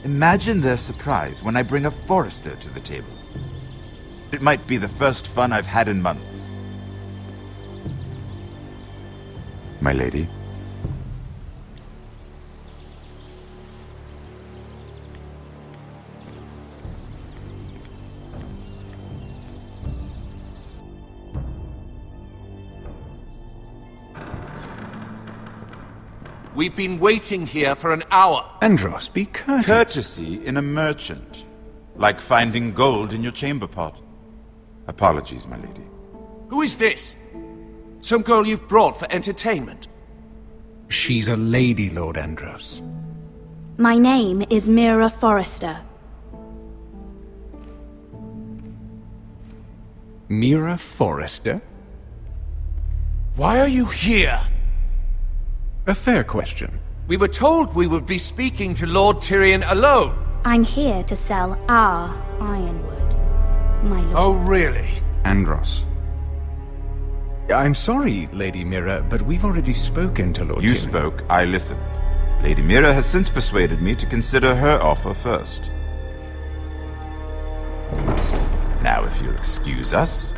Imagine their surprise when I bring a Forrester to the table. It might be the first fun I've had in months. My lady. We've been waiting here for an hour. Andros, be courteous. Courtesy in a merchant. Like finding gold in your chamber pot. Apologies, my lady. Who is this? Some girl you've brought for entertainment? She's a lady, Lord Andros. My name is Mira Forrester. Mira Forrester? Why are you here? A fair question. We were told we would be speaking to Lord Tyrion alone. I'm here to sell our Ironwood, my lord. Oh, really? Andros. I'm sorry, Lady Mira, but we've already spoken to Lord You Tyrion. spoke, I listened. Lady Mira has since persuaded me to consider her offer first. Now, if you'll excuse us.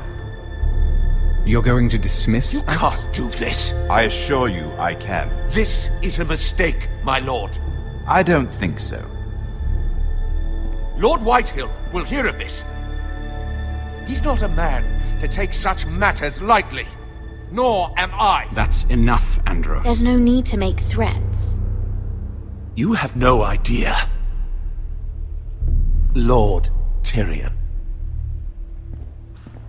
You're going to dismiss us? You can't do this. I assure you I can. This is a mistake, my lord. I don't think so. Lord Whitehill will hear of this. He's not a man to take such matters lightly. Nor am I. That's enough, Andros. There's no need to make threats. You have no idea. Lord Tyrion.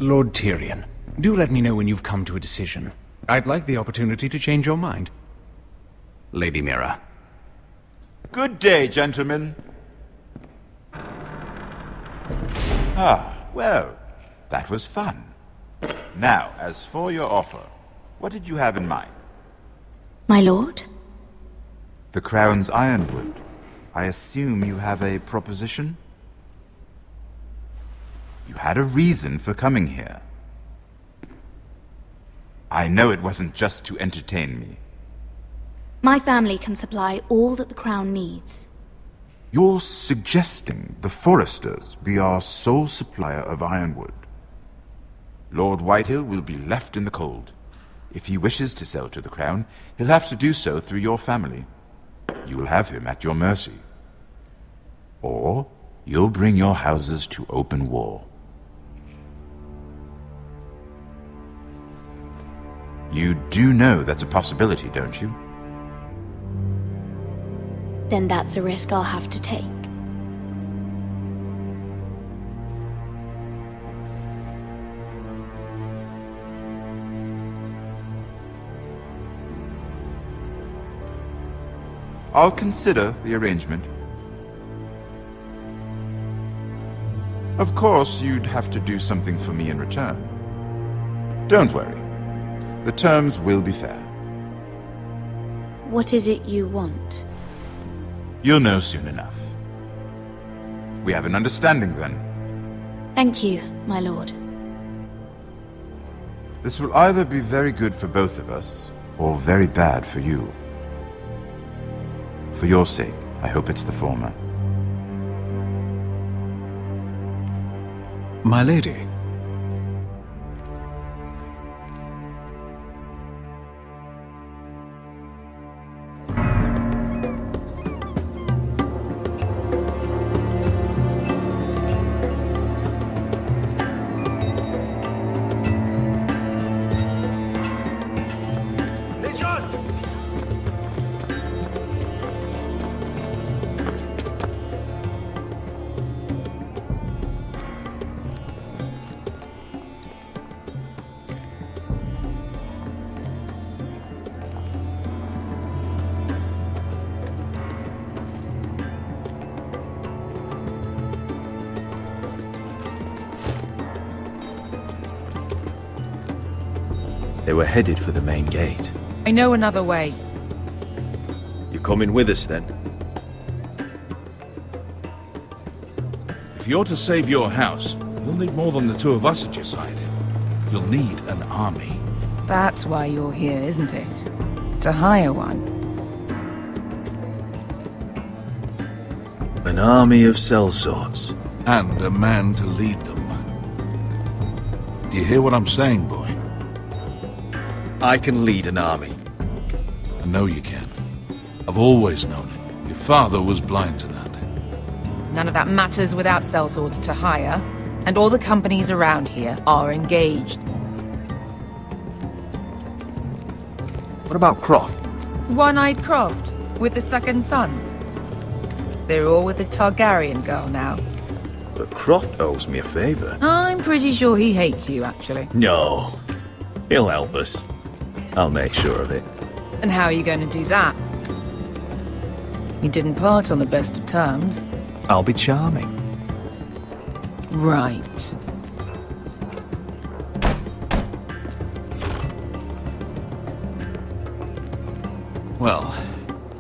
Lord Tyrion, do let me know when you've come to a decision. I'd like the opportunity to change your mind. Lady Mira. Good day, gentlemen. Ah, well, that was fun. Now, as for your offer, what did you have in mind? My lord? The Crown's Ironwood. I assume you have a proposition? You had a reason for coming here. I know it wasn't just to entertain me. My family can supply all that the Crown needs. You're suggesting the Forresters be our sole supplier of ironwood. Lord Whitehill will be left in the cold. If he wishes to sell to the Crown, he'll have to do so through your family. You will have him at your mercy. Or you'll bring your houses to open war. You do know that's a possibility, don't you? Then that's a risk I'll have to take. I'll consider the arrangement. Of course, you'd have to do something for me in return. Don't worry. The terms will be fair. What is it you want? You'll know soon enough. We have an understanding then. Thank you, my lord. This will either be very good for both of us, or very bad for you. For your sake, I hope it's the former. My lady. They were headed for the main gate. I know another way. You coming with us, then? If you're to save your house, you'll need more than the two of us at your side. You'll need an army. That's why you're here, isn't it? To hire one. An army of sellswords. And a man to lead them. Do you hear what I'm saying, boy? I can lead an army. I know you can. I've always known it. Your father was blind to that. None of that matters without sellswords to hire, and all the companies around here are engaged. What about Croft? One-eyed Croft, with the second sons. They're all with the Targaryen girl now. But Croft owes me a favor. I'm pretty sure he hates you, actually. No. He'll help us. I'll make sure of it. And how are you going to do that? You didn't part on the best of terms. I'll be charming. Right. Well,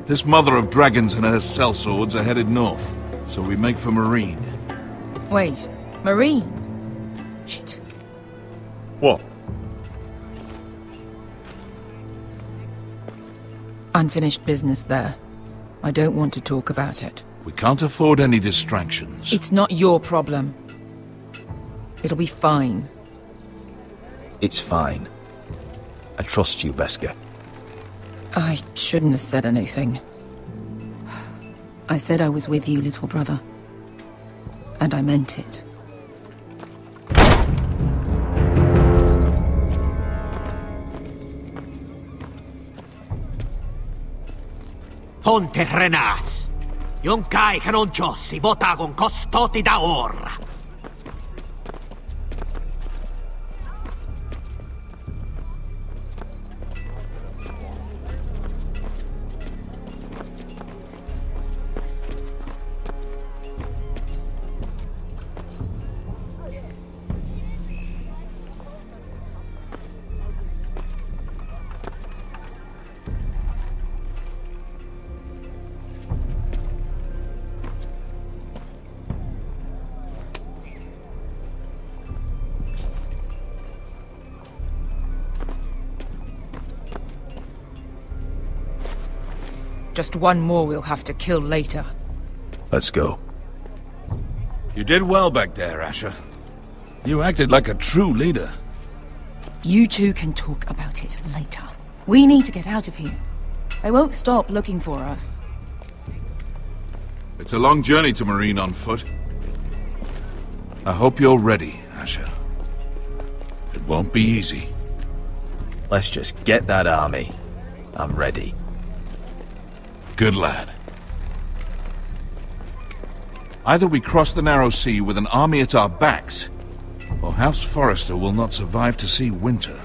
this mother of dragons and her sellswords are headed north, so we make for Marine. Wait, Marine? Shit. What? Unfinished business there. I don't want to talk about it. We can't afford any distractions. It's not your problem. It'll be fine. It's fine. I trust you, Beskha. I shouldn't have said anything. I said I was with you, little brother. And I meant it. Ponte Renas. Yung kai kanoncho si botagon costoti da ora. Just one more we'll have to kill later. Let's go. You did well back there, Asher. You acted like a true leader. You two can talk about it later. We need to get out of here. They won't stop looking for us. It's a long journey to Marine on foot. I hope you're ready, Asher. It won't be easy. Let's just get that army. I'm ready. Good lad. Either we cross the narrow sea with an army at our backs, or House Forrester will not survive to see winter.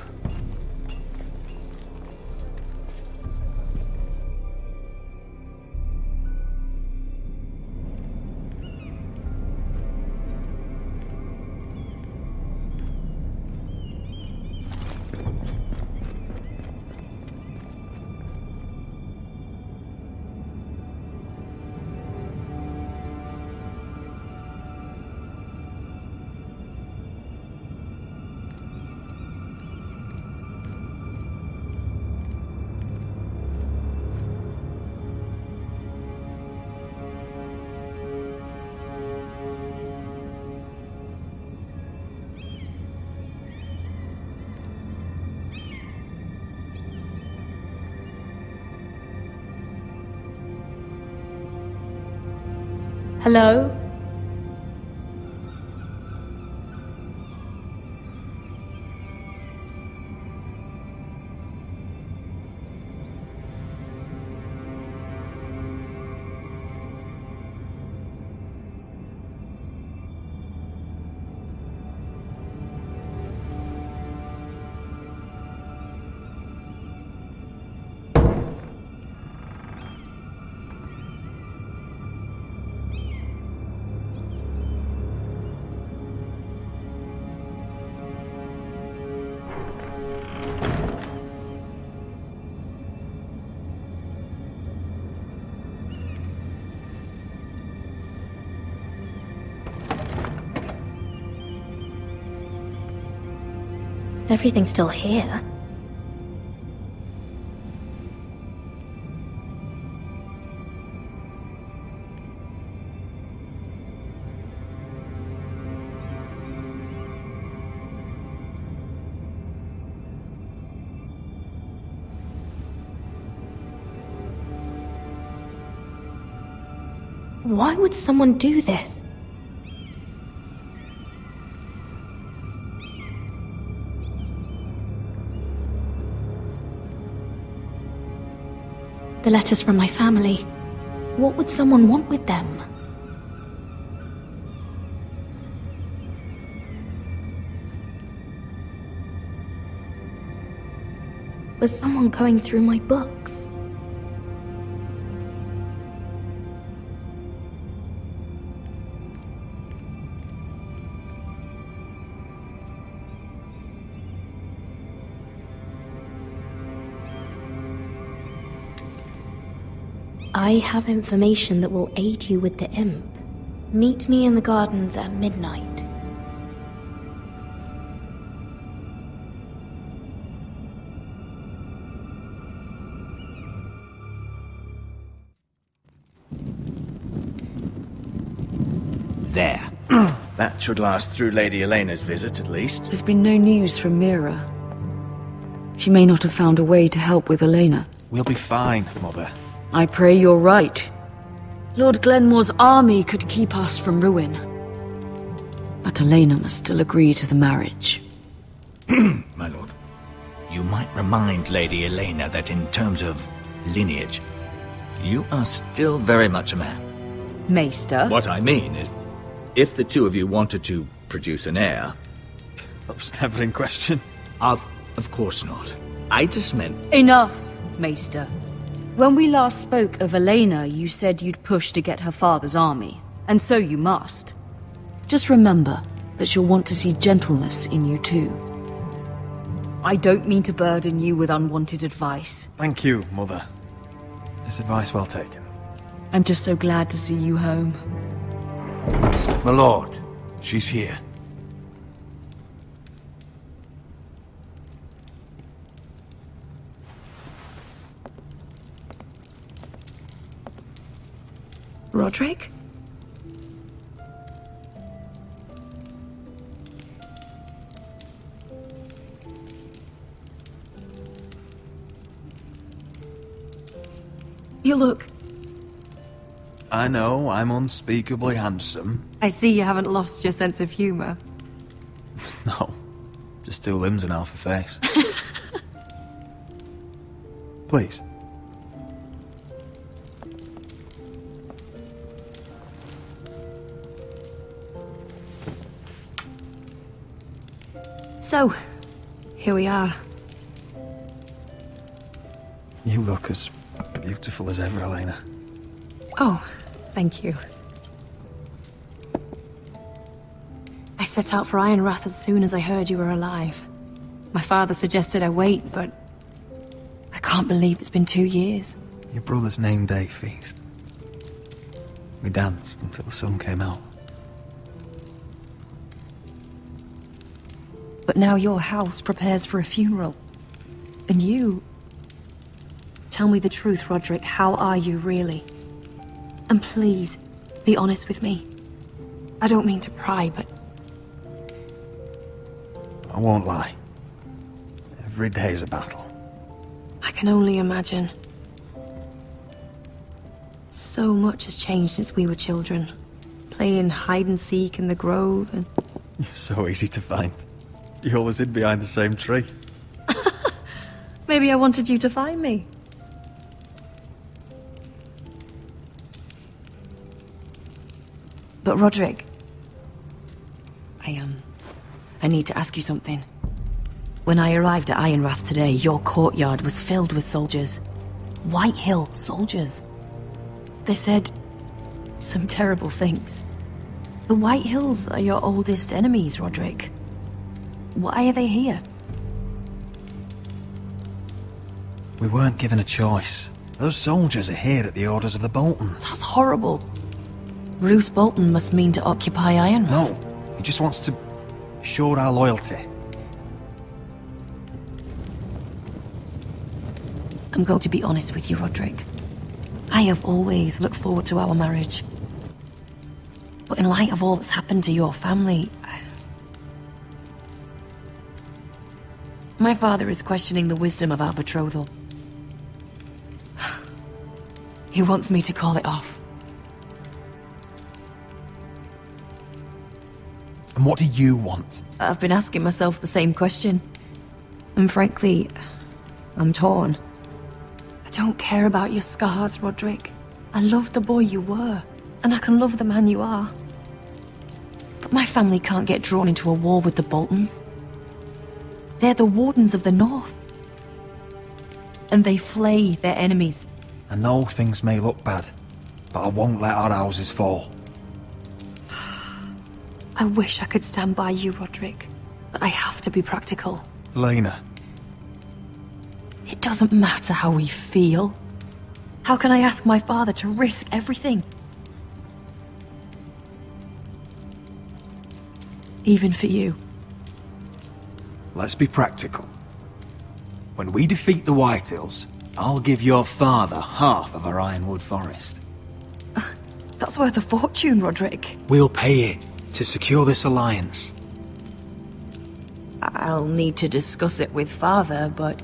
Hello? Everything's still here. Why would someone do this? The letters from my family. What would someone want with them? Was someone going through my books? I have information that will aid you with the imp. Meet me in the gardens at midnight. There. That should last through Lady Elena's visit, at least. There's been no news from Mira. She may not have found a way to help with Elena. We'll be fine, Mother. I pray you're right. Lord Glenmore's army could keep us from ruin. But Elena must still agree to the marriage. My lord, you might remind Lady Elena that in terms of lineage, you are still very much a man. Maester? What I mean is, if the two of you wanted to produce an heir... That was never in question. Of course not. I just meant... Enough, Maester. When we last spoke of Elena, you said you'd push to get her father's army. And so you must. Just remember that she'll want to see gentleness in you too. I don't mean to burden you with unwanted advice. Thank you, Mother. This advice well taken. I'm just so glad to see you home. My lord, she's here. Roderick? You look... I know, I'm unspeakably handsome. I see you haven't lost your sense of humor. No, just two limbs and half a face. Please. So, here we are. You look as beautiful as ever, Elena. Oh, thank you. I set out for Ironrath as soon as I heard you were alive. My father suggested I wait, but I can't believe it's been 2 years. Your brother's name day feast. We danced until the sun came out. But now your house prepares for a funeral. And you... Tell me the truth, Roderick. How are you, really? And please, be honest with me. I don't mean to pry, but... I won't lie. Every day's a battle. I can only imagine. So much has changed since we were children. Playing hide-and-seek in the grove and... You're so easy to find. You always hid behind the same tree. Maybe I wanted you to find me. But Roderick... I need to ask you something. When I arrived at Ironrath today, your courtyard was filled with soldiers. Whitehill soldiers. They said some terrible things. The Whitehills are your oldest enemies, Roderick. Why are they here? We weren't given a choice. Those soldiers are here at the orders of the Boltons. That's horrible. Roose Bolton must mean to occupy Ironrath. No, he just wants to show our loyalty. I'm going to be honest with you, Roderick. I have always looked forward to our marriage. But in light of all that's happened to your family... My father is questioning the wisdom of our betrothal. He wants me to call it off. And what do you want? I've been asking myself the same question. And frankly, I'm torn. I don't care about your scars, Roderick. I love the boy you were, and I can love the man you are. But my family can't get drawn into a war with the Boltons. They're the Wardens of the North. And they flay their enemies. I know things may look bad, but I won't let our houses fall. I wish I could stand by you, Roderick, but I have to be practical. Elena. It doesn't matter how we feel. How can I ask my father to risk everything? Even for you. Let's be practical. When we defeat the Whitehills, I'll give your father half of our Ironwood forest. That's worth a fortune, Roderick. We'll pay it. to secure this alliance? I'll need to discuss it with Father, but...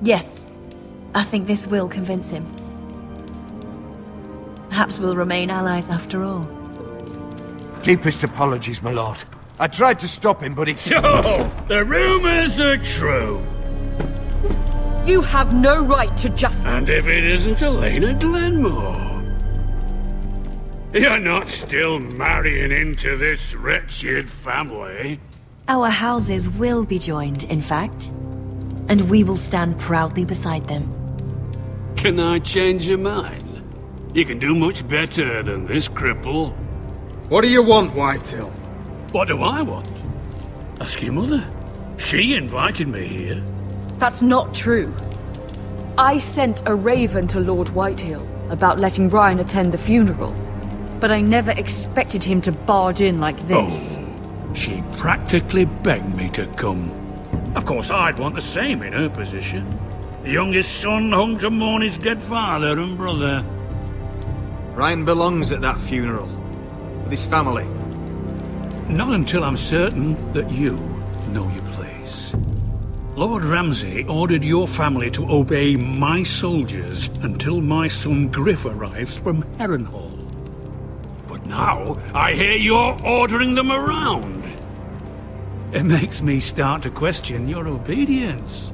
Yes, I think this will convince him. Perhaps we'll remain allies after all. Deepest apologies, my lord. I tried to stop him, but he... So, the rumors are true. You have no right to just... And if it isn't Elena Glenmore? You're not still marrying into this wretched family? Our houses will be joined, in fact. And we will stand proudly beside them. Can I change your mind? You can do much better than this cripple. What do you want, Whitehill? What do I want? Ask your mother. She invited me here. That's not true. I sent a raven to Lord Whitehill about letting Brian attend the funeral. But I never expected him to barge in like this. Oh, she practically begged me to come. Of course, I'd want the same in her position. The youngest son hung to mourn his dead father and brother. Ryan belongs at that funeral. With his family. Not until I'm certain that you know your place. Lord Ramsay ordered your family to obey my soldiers until my son Griff arrives from Harrenhal. But now, I hear you're ordering them around. It makes me start to question your obedience.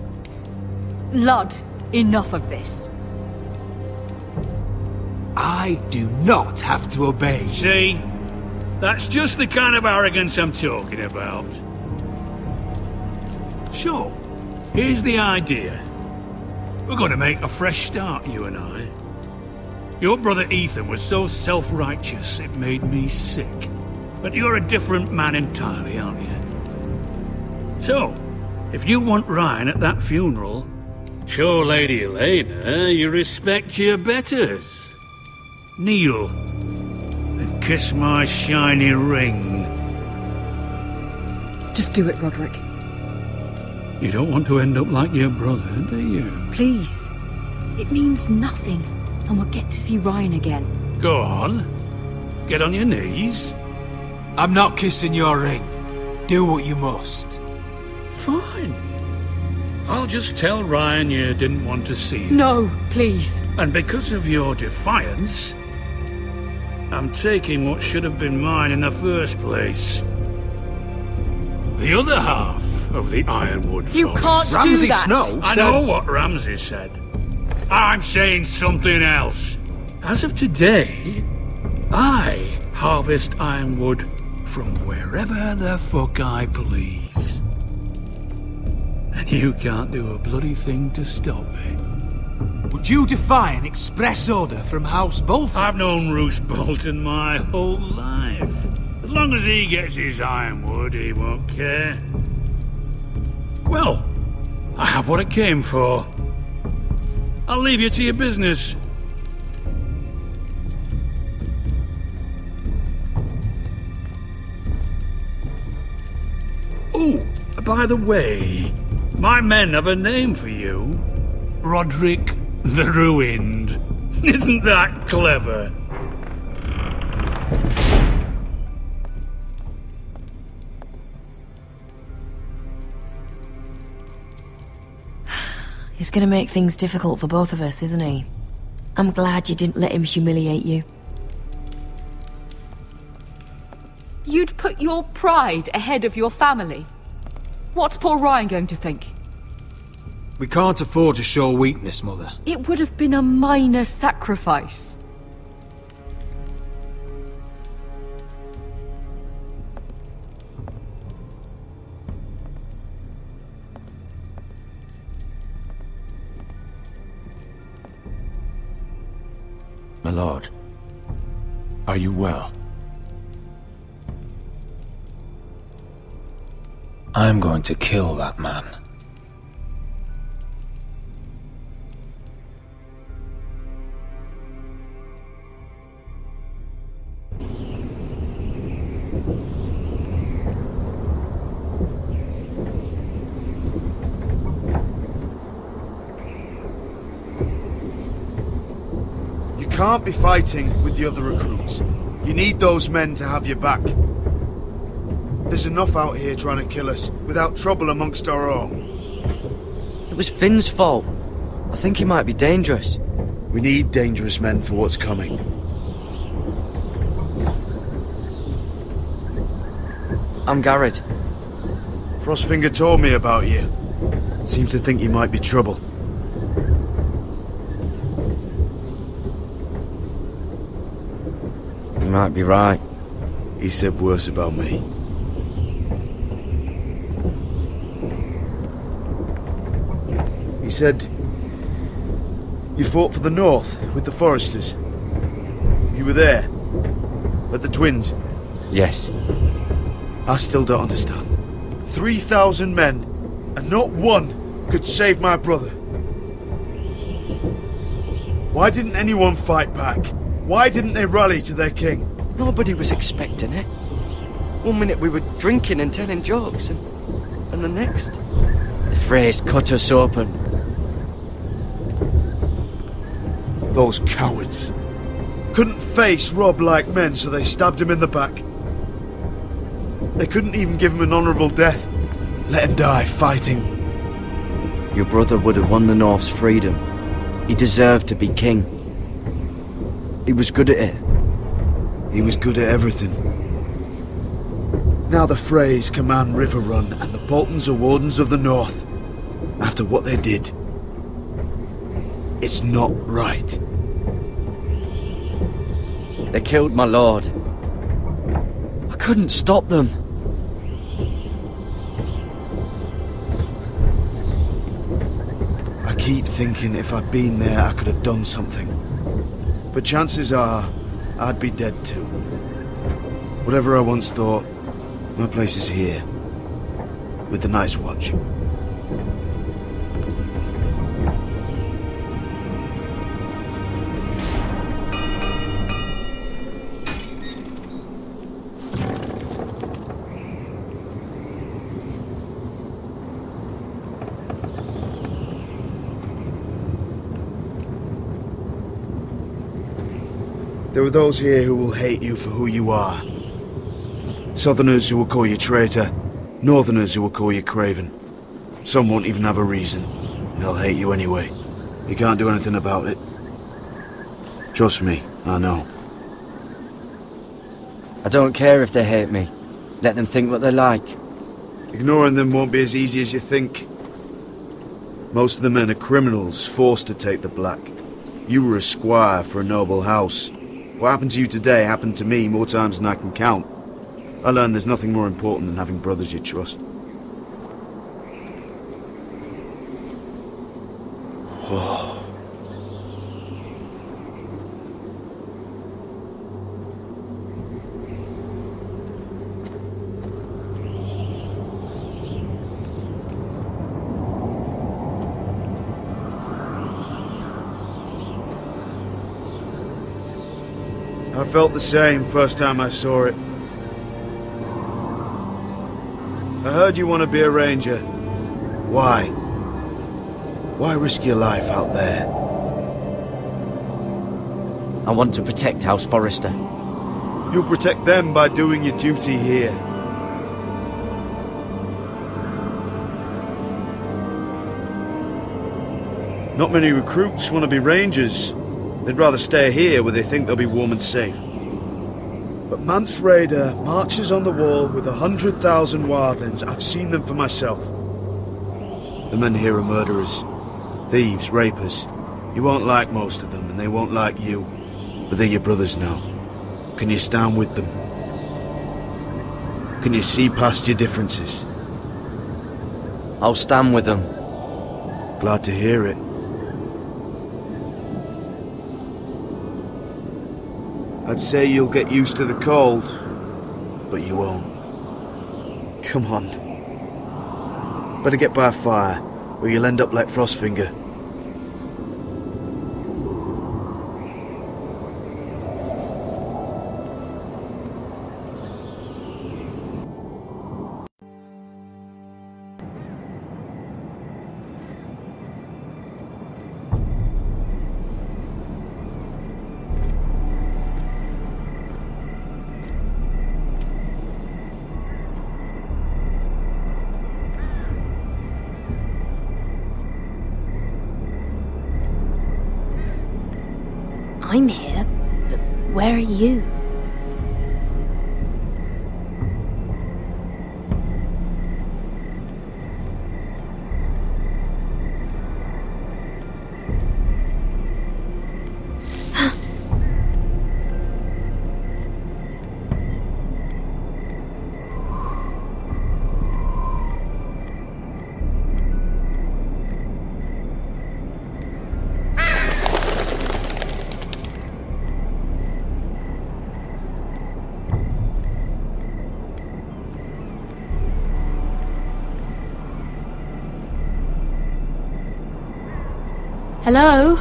Lud, enough of this. I do not have to obey. See? That's just the kind of arrogance I'm talking about. So, here's the idea. We're going to make a fresh start, you and I. Your brother Ethan was so self-righteous it made me sick. But you're a different man entirely, aren't you? So, if you want Ryan at that funeral, show Lady Elena you respect your betters. Kneel and kiss my shiny ring. Just do it, Roderick. You don't want to end up like your brother, do you? Please. It means nothing, and we'll get to see Ryan again. Go on. Get on your knees. I'm not kissing your ring. Do what you must. Fine. I'll just tell Ryan you didn't want to see him. No, please. And because of your defiance, I'm taking what should have been mine in the first place. The other half of the Ironwood Forest. You can't do that! Snow I know what Ramsay said. I'm saying something else. As of today, I harvest Ironwood from wherever the fuck I please. And you can't do a bloody thing to stop me. Would you defy an express order from House Bolton? I've known Roose Bolton my whole life. As long as he gets his Ironwood, he won't care. Well, I have what I came for. I'll leave you to your business. Oh, by the way, my men have a name for you. Roderick the Ruined. Isn't that clever? He's gonna make things difficult for both of us, isn't he? I'm glad you didn't let him humiliate you. You'd put your pride ahead of your family. What's poor Ryan going to think? We can't afford to show weakness, Mother. It would have been a minor sacrifice. My lord, are you well? I'm going to kill that man. can't be fighting with the other recruits. You need those men to have your back. There's enough out here trying to kill us, without trouble amongst our own. It was Finn's fault. I think he might be dangerous. We need dangerous men for what's coming. I'm Gared. Frostfinger told me about you. Seems to think you might be trouble. You might be right. He said worse about me. He said you fought for the North with the Forresters. You were there, at the Twins. Yes. I still don't understand. 3,000 men, and not one could save my brother. Why didn't anyone fight back? Why didn't they rally to their king? Nobody was expecting it. One minute we were drinking and telling jokes, and the next, the Freys cut us open. Those cowards. Couldn't face Robb like men, so they stabbed him in the back. They couldn't even give him an honourable death. Let him die fighting. Your brother would have won the North's freedom. He deserved to be king. He was good at it. He was good at everything. Now the Freys command Riverrun, and the Boltons are Wardens of the North. After what they did. It's not right. They killed my lord. I couldn't stop them. I keep thinking if I'd been there, I could have done something. But chances are, I'd be dead too. Whatever I once thought, my place is here. With the Night's Watch. There are those here who will hate you for who you are. Southerners who will call you traitor, Northerners who will call you craven. Some won't even have a reason. They'll hate you anyway. You can't do anything about it. Trust me, I know. I don't care if they hate me. Let them think what they like. Ignoring them won't be as easy as you think. Most of the men are criminals, forced to take the black. You were a squire for a noble house. What happened to you today happened to me more times than I can count. I learned there's nothing more important than having brothers you trust. I felt the same first time I saw it. I heard you want to be a ranger. Why? Why risk your life out there? I want to protect House Forrester. You'll protect them by doing your duty here. Not many recruits want to be rangers. They'd rather stay here where they think they'll be warm and safe. But Mance Rayder marches on the wall with 100,000 wildlings. I've seen them for myself. The men here are murderers. Thieves, rapers. You won't like most of them, and they won't like you. But they're your brothers now. Can you stand with them? Can you see past your differences? I'll stand with them. Glad to hear it. I'd say you'll get used to the cold, but you won't. Come on. Better get by a fire, or you'll end up like Frostfinger. I'm here, but where are you? Hello?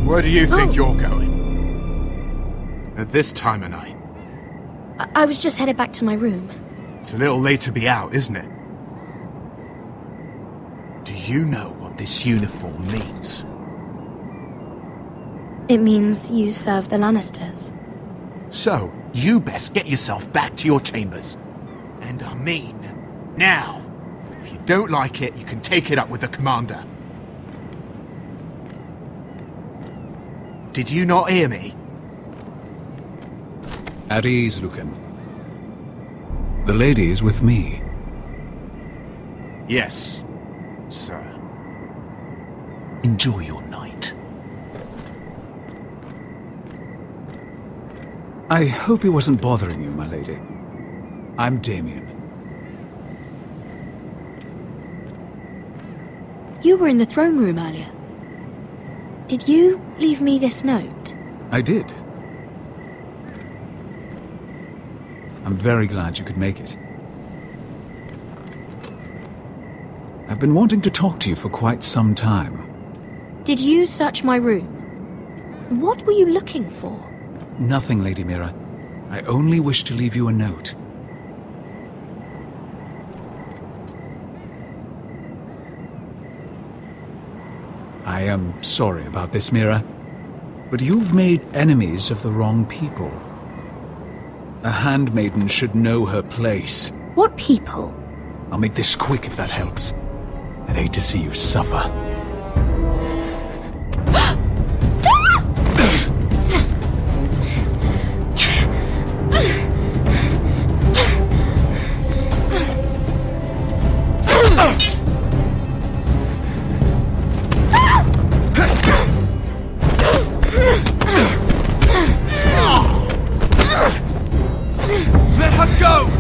Where do you think you're going? At this time of night? I was just headed back to my room. It's a little late to be out, isn't it? Do you know what this uniform means? It means you serve the Lannisters. So, you best get yourself back to your chambers. And I mean, now. If you don't like it, you can take it up with the commander. Did you not hear me? At ease, Lucan. The lady is with me. Yes, sir. Enjoy your night. I hope he wasn't bothering you, my lady. I'm Damien. You were in the throne room earlier. Did you leave me this note? I did. I'm very glad you could make it. I've been wanting to talk to you for quite some time. Did you search my room? What were you looking for? Nothing, Lady Mira. I only wish to leave you a note. I am sorry about this, Mira, but you've made enemies of the wrong people. A handmaiden should know her place. What people? I'll make this quick if that helps. I'd hate to see you suffer. Let her go!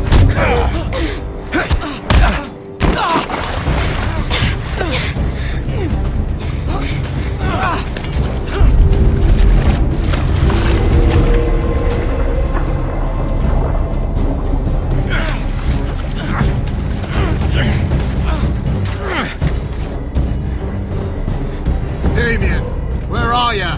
Damien, where are ya?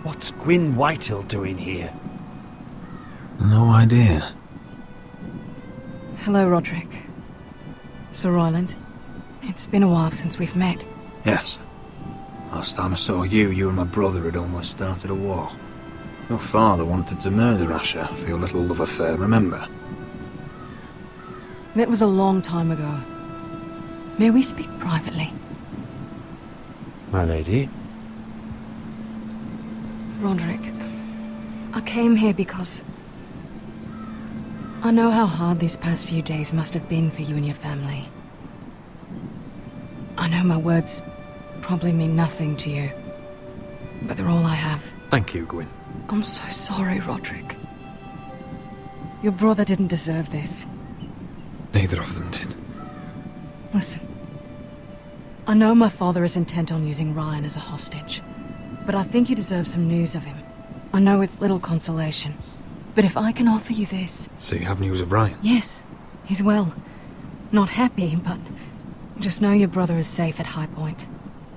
What's Gwyn Whitehill doing here? No idea. Hello, Roderick. Sir Royland. It's been a while since we've met. Yes. Last time I saw you and my brother had almost started a war. Your father wanted to murder Asher for your little love affair, remember? That was a long time ago. May we speak privately? My lady? Roderick, I came here because I know how hard these past few days must have been for you and your family. I know my words probably mean nothing to you, but they're all I have. Thank you, Gwyn. I'm so sorry, Roderick. Your brother didn't deserve this. Neither of them did. Listen. I know my father is intent on using Ryan as a hostage, but I think you deserve some news of him. I know it's little consolation, but if I can offer you this... So you have news of Ryan? Yes, he's well. Not happy, but just know your brother is safe at High Point.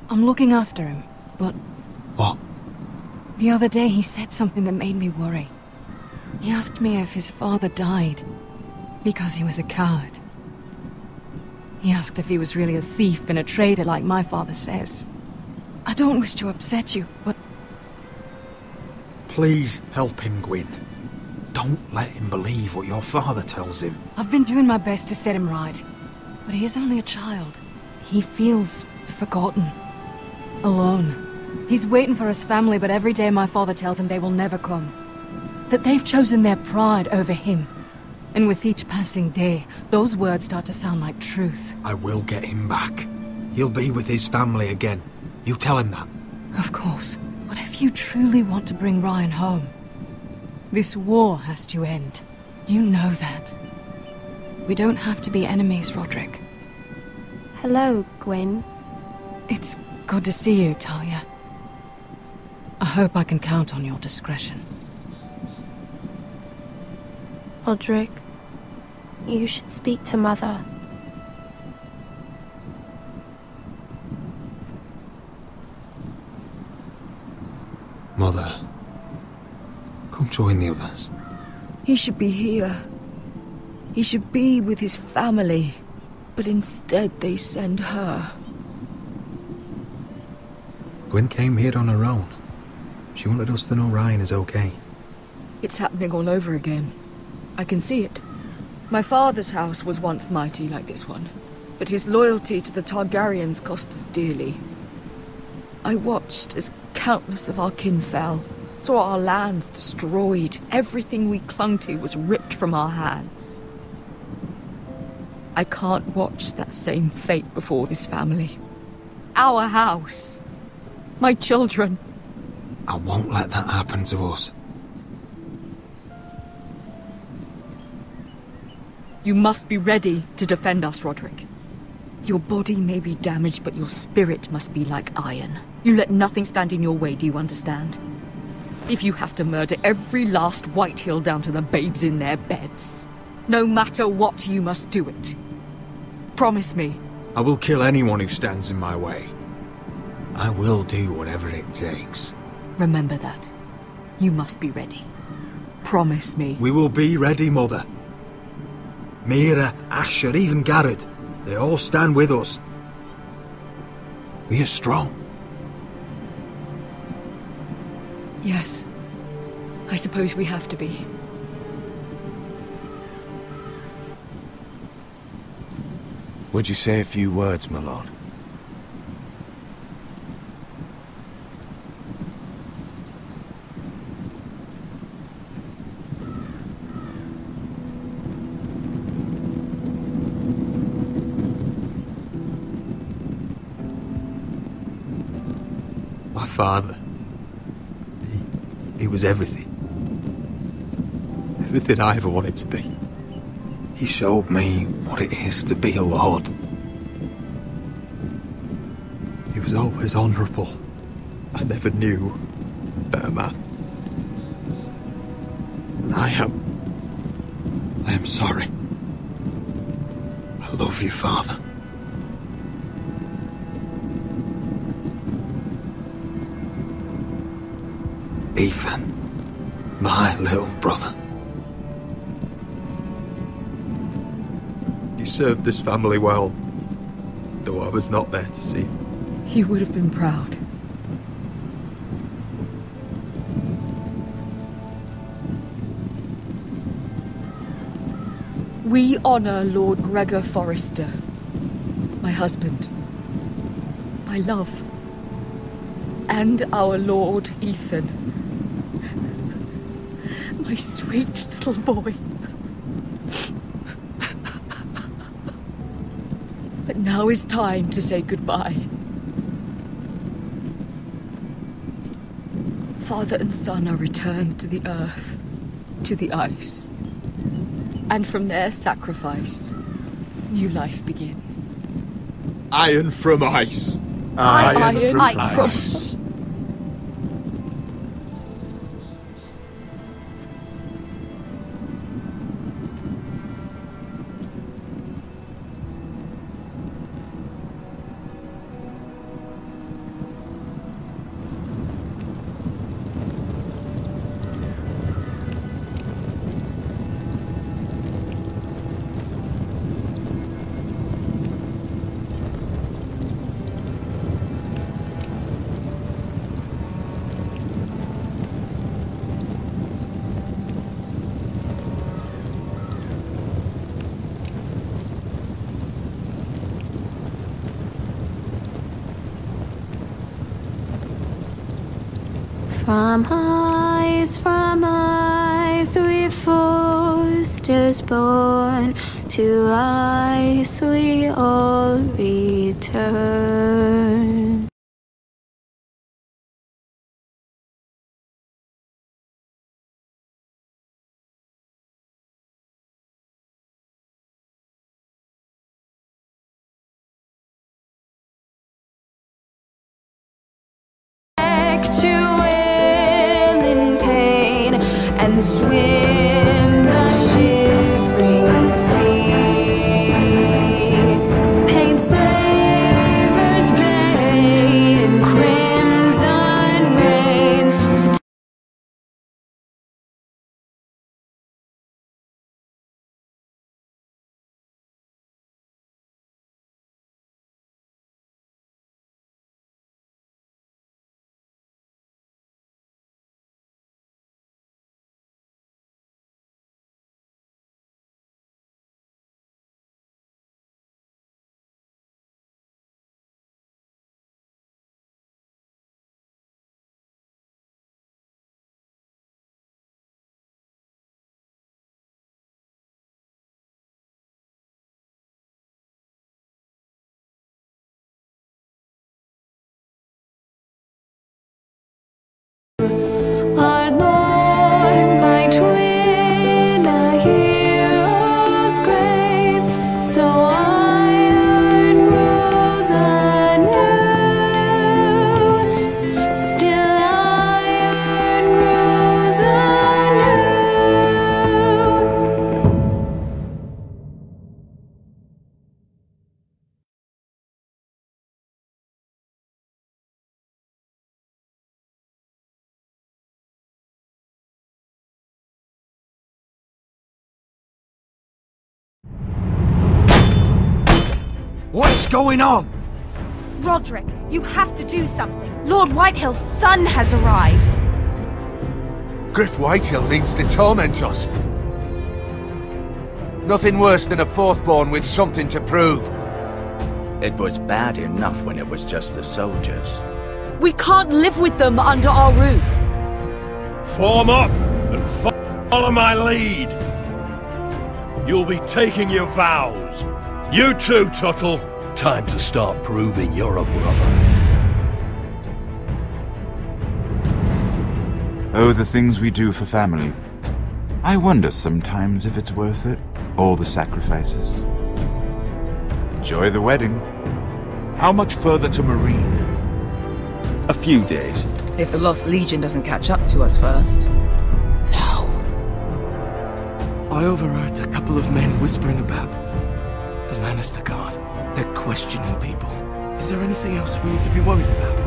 I'm looking after him, but... What? The other day he said something that made me worry. He asked me if his father died because he was a coward. He asked if he was really a thief and a traitor like my father says. I don't wish to upset you, but... Please help him, Gwyn. Don't let him believe what your father tells him. I've been doing my best to set him right, but he is only a child. He feels forgotten, alone. He's waiting for his family, but every day my father tells him they will never come. That they've chosen their pride over him. And with each passing day, those words start to sound like truth. I will get him back. He'll be with his family again. You tell him that. Of course. But if you truly want to bring Ryan home, this war has to end. You know that. We don't have to be enemies, Roderick. Hello, Gwyn. It's good to see you, Talia. I hope I can count on your discretion. Roderick, you should speak to Mother. Mother, come join the others. He should be here. He should be with his family. But instead they send her. Gwyn came here on her own. She wanted us to know Ryan is okay. It's happening all over again. I can see it. My father's house was once mighty like this one, but his loyalty to the Targaryens cost us dearly. I watched as countless of our kin fell, saw our lands destroyed, everything we clung to was ripped from our hands. I can't watch that same fate before this family. Our house. My children. I won't let that happen to us. You must be ready to defend us, Roderick. Your body may be damaged, but your spirit must be like iron. You let nothing stand in your way, do you understand? If you have to murder every last Whitehill down to the babes in their beds, no matter what, you must do it. Promise me. I will kill anyone who stands in my way. I will do whatever it takes. Remember that. You must be ready. Promise me. We will be ready, Mother. Mira, Asher, even Gared. They all stand with us. We are strong. Yes. I suppose we have to be. Would you say a few words, my lord? My father. He was everything. Everything I ever wanted to be. He showed me what it is to be a lord. He was always honourable. I never knew a better man. And I am sorry. I love you, Father. Ethan, my little brother. You served this family well, though I was not there to see. He would have been proud. We honor Lord Gregor Forrester, my husband, my love, and our Lord Ethan, my sweet little boy. But now is time to say goodbye. Father and son are returned to the earth, to the ice. And from their sacrifice, new life begins. Iron from ice. Iron from ice. From ice, we Forresters born, to ice we all return. Back to and swim the shivering sea. Paint Slaver's Bay in crimson rains. Our Lord might win a hero's grave, so iron grows anew. Still iron grows anew. What's going on? Roderick, you have to do something. Lord Whitehill's son has arrived. Griff Whitehill means to torment us. Nothing worse than a fourthborn with something to prove. It was bad enough when it was just the soldiers. We can't live with them under our roof. Form up and follow my lead. You'll be taking your vows. You too, Tuttle. Time to start proving you're a brother. Oh, the things we do for family. I wonder sometimes if it's worth it. All the sacrifices. Enjoy the wedding. How much further to Marine? A few days. If the Lost Legion doesn't catch up to us first. I overheard a couple of men whispering about the Lannister Guard. They're questioning people. Is there anything else we need to be worried about?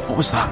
What was that?